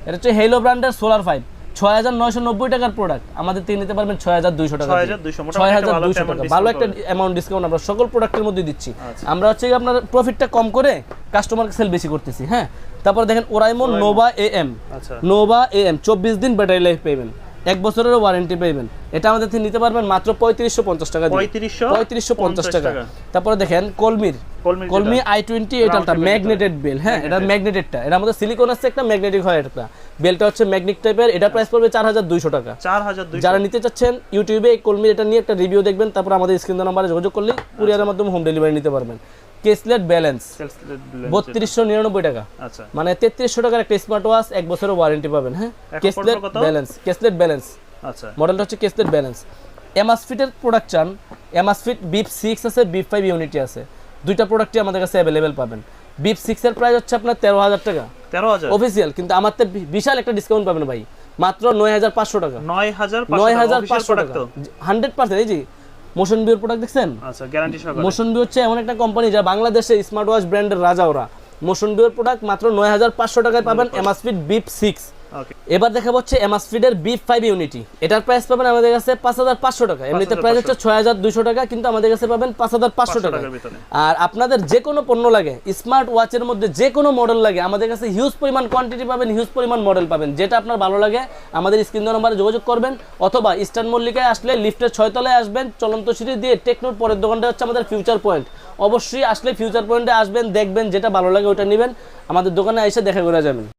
এটা হচ্ছে হেইলো ব্র্যান্ডের সোলার 5, 6990 টাকার প্রোডাক্ট, আমাদের থেকে নিতে পারবেন 6200 টাকা। 6200 টাকা, ভালো একটা অ্যামাউন্ট ডিসকাউন্ট আমরা সকল প্রোডাক্টের মধ্যে দিচ্ছি। আমরা হচ্ছে আপনার প্রফিটটা কম করে কাস্টমারকে সেল বেশি করতেছি। হ্যাঁ, তারপর দেখেন ওরাইমন নোভা AM, নোভা AM 24 দিন ব্যাটারি লাইফ পাবেন, 1 বছরের ওয়ারেন্টি পাবেন। এটা আমাদের থেকে নিতে পারবেন মাত্র 3550 টাকা দিয়ে। 3550 টাকা। তারপরে দেখেন কলমি i20, এটা ম্যাগনেটেড বেল। হ্যাঁ, এটা ম্যাগনেটেডটা, এটা আমাদের সিলিকন আছে, একটা ম্যাগনেটিক হয় একটা বেলটা হচ্ছে ম্যাগনেটিক টাইপের। এটা প্রাইস পড়বে 4200 টাকা। 4200। যারা নিতে চাচ্ছেন ইউটিউবে এই কলমি এটা নিয়ে একটা রিভিউ দেখবেন, তারপর আমাদের স্ক্রিন নাম্বারে যোগাযোগ করলে কুরিয়ারের মাধ্যমে হোম ডেলিভারি নিতে পারবেন। কেসলেট ব্যালেন্স 3299 টাকা, আচ্ছা, মানে 3300 টাকার একটা স্মার্ট ওয়াচ, 1 বছরের ওয়ারেন্টি পাবেন। হ্যাঁ, কেসলেট ব্যালেন্স, আচ্ছা, মডেলটা হচ্ছে কেসলেট ব্যালেন্স। এমাসফিটের প্রোডাক্ট চান, এমাসফিট বিপ 6 আছে, বিপ 5 ইউনিটি আছে, দুইটা প্রোডাক্টই আমাদের কাছে अवेलेबल পাবেন। বিপ 6 এর প্রাইস হচ্ছে আপনার 13000 টাকা, 13000 অফিশিয়াল, কিন্তু আমাদের বিশাল একটা ডিসকাউন্ট পাবেন ভাই, মাত্র 9500 টাকা। 9500 টাকা 100%। এই যে মোশন ভিউর প্রোডাক্ট দেখছেন? আচ্ছা, গ্যারান্টি সহকারে। মোশন ভিউ হচ্ছে এমন একটা কোম্পানি যা বাংলাদেশে স্মার্ট ওয়াচ ব্র্যান্ডের রাজা। ওরা মোশন ভিউর প্রোডাক্ট মাত্র 9500 টাকায় পাবেন, এমাসফিট বিপ 6। এবার দেখা হচ্ছে এমাসফিটের বিপ 5 ইউনিটি, এটার প্রাইস পাবেন আমাদের কাছে 5500 টাকা। এমনিতে প্রাইস হচ্ছে 6200 টাকা, কিন্তু আমাদের কাছে পাবেন 5500 টাকা। আর আপনাদের যে কোনো পণ্য লাগে, স্মার্ট ওয়াচের মধ্যে যে কোনো মডেল লাগে, আমাদের কাছে হিউজ পরিমাণ কোয়ান্টিটি পাবেন, হিউজ পরিমাণ মডেল পাবেন। যেটা আপনার ভালো লাগে আমাদের স্ক্রিন নম্বরে যোগাযোগ করবেন, অথবা ইস্টার্ন মল্লিকায় আসলে লিফটের 6 তলায় আসবেন, চলন্ত সিঁড়ি দিয়ে টেকনোর পরের দোকানটা হচ্ছে আমাদের ফিউচার পয়েন্ট। অবশ্যই আসলে ফিউচার পয়েন্টে আসবেন, দেখবেন, যেটা ভালো লাগে ওটা নেবেন, আমাদের দোকানে এসে দেখা করে যাবেন।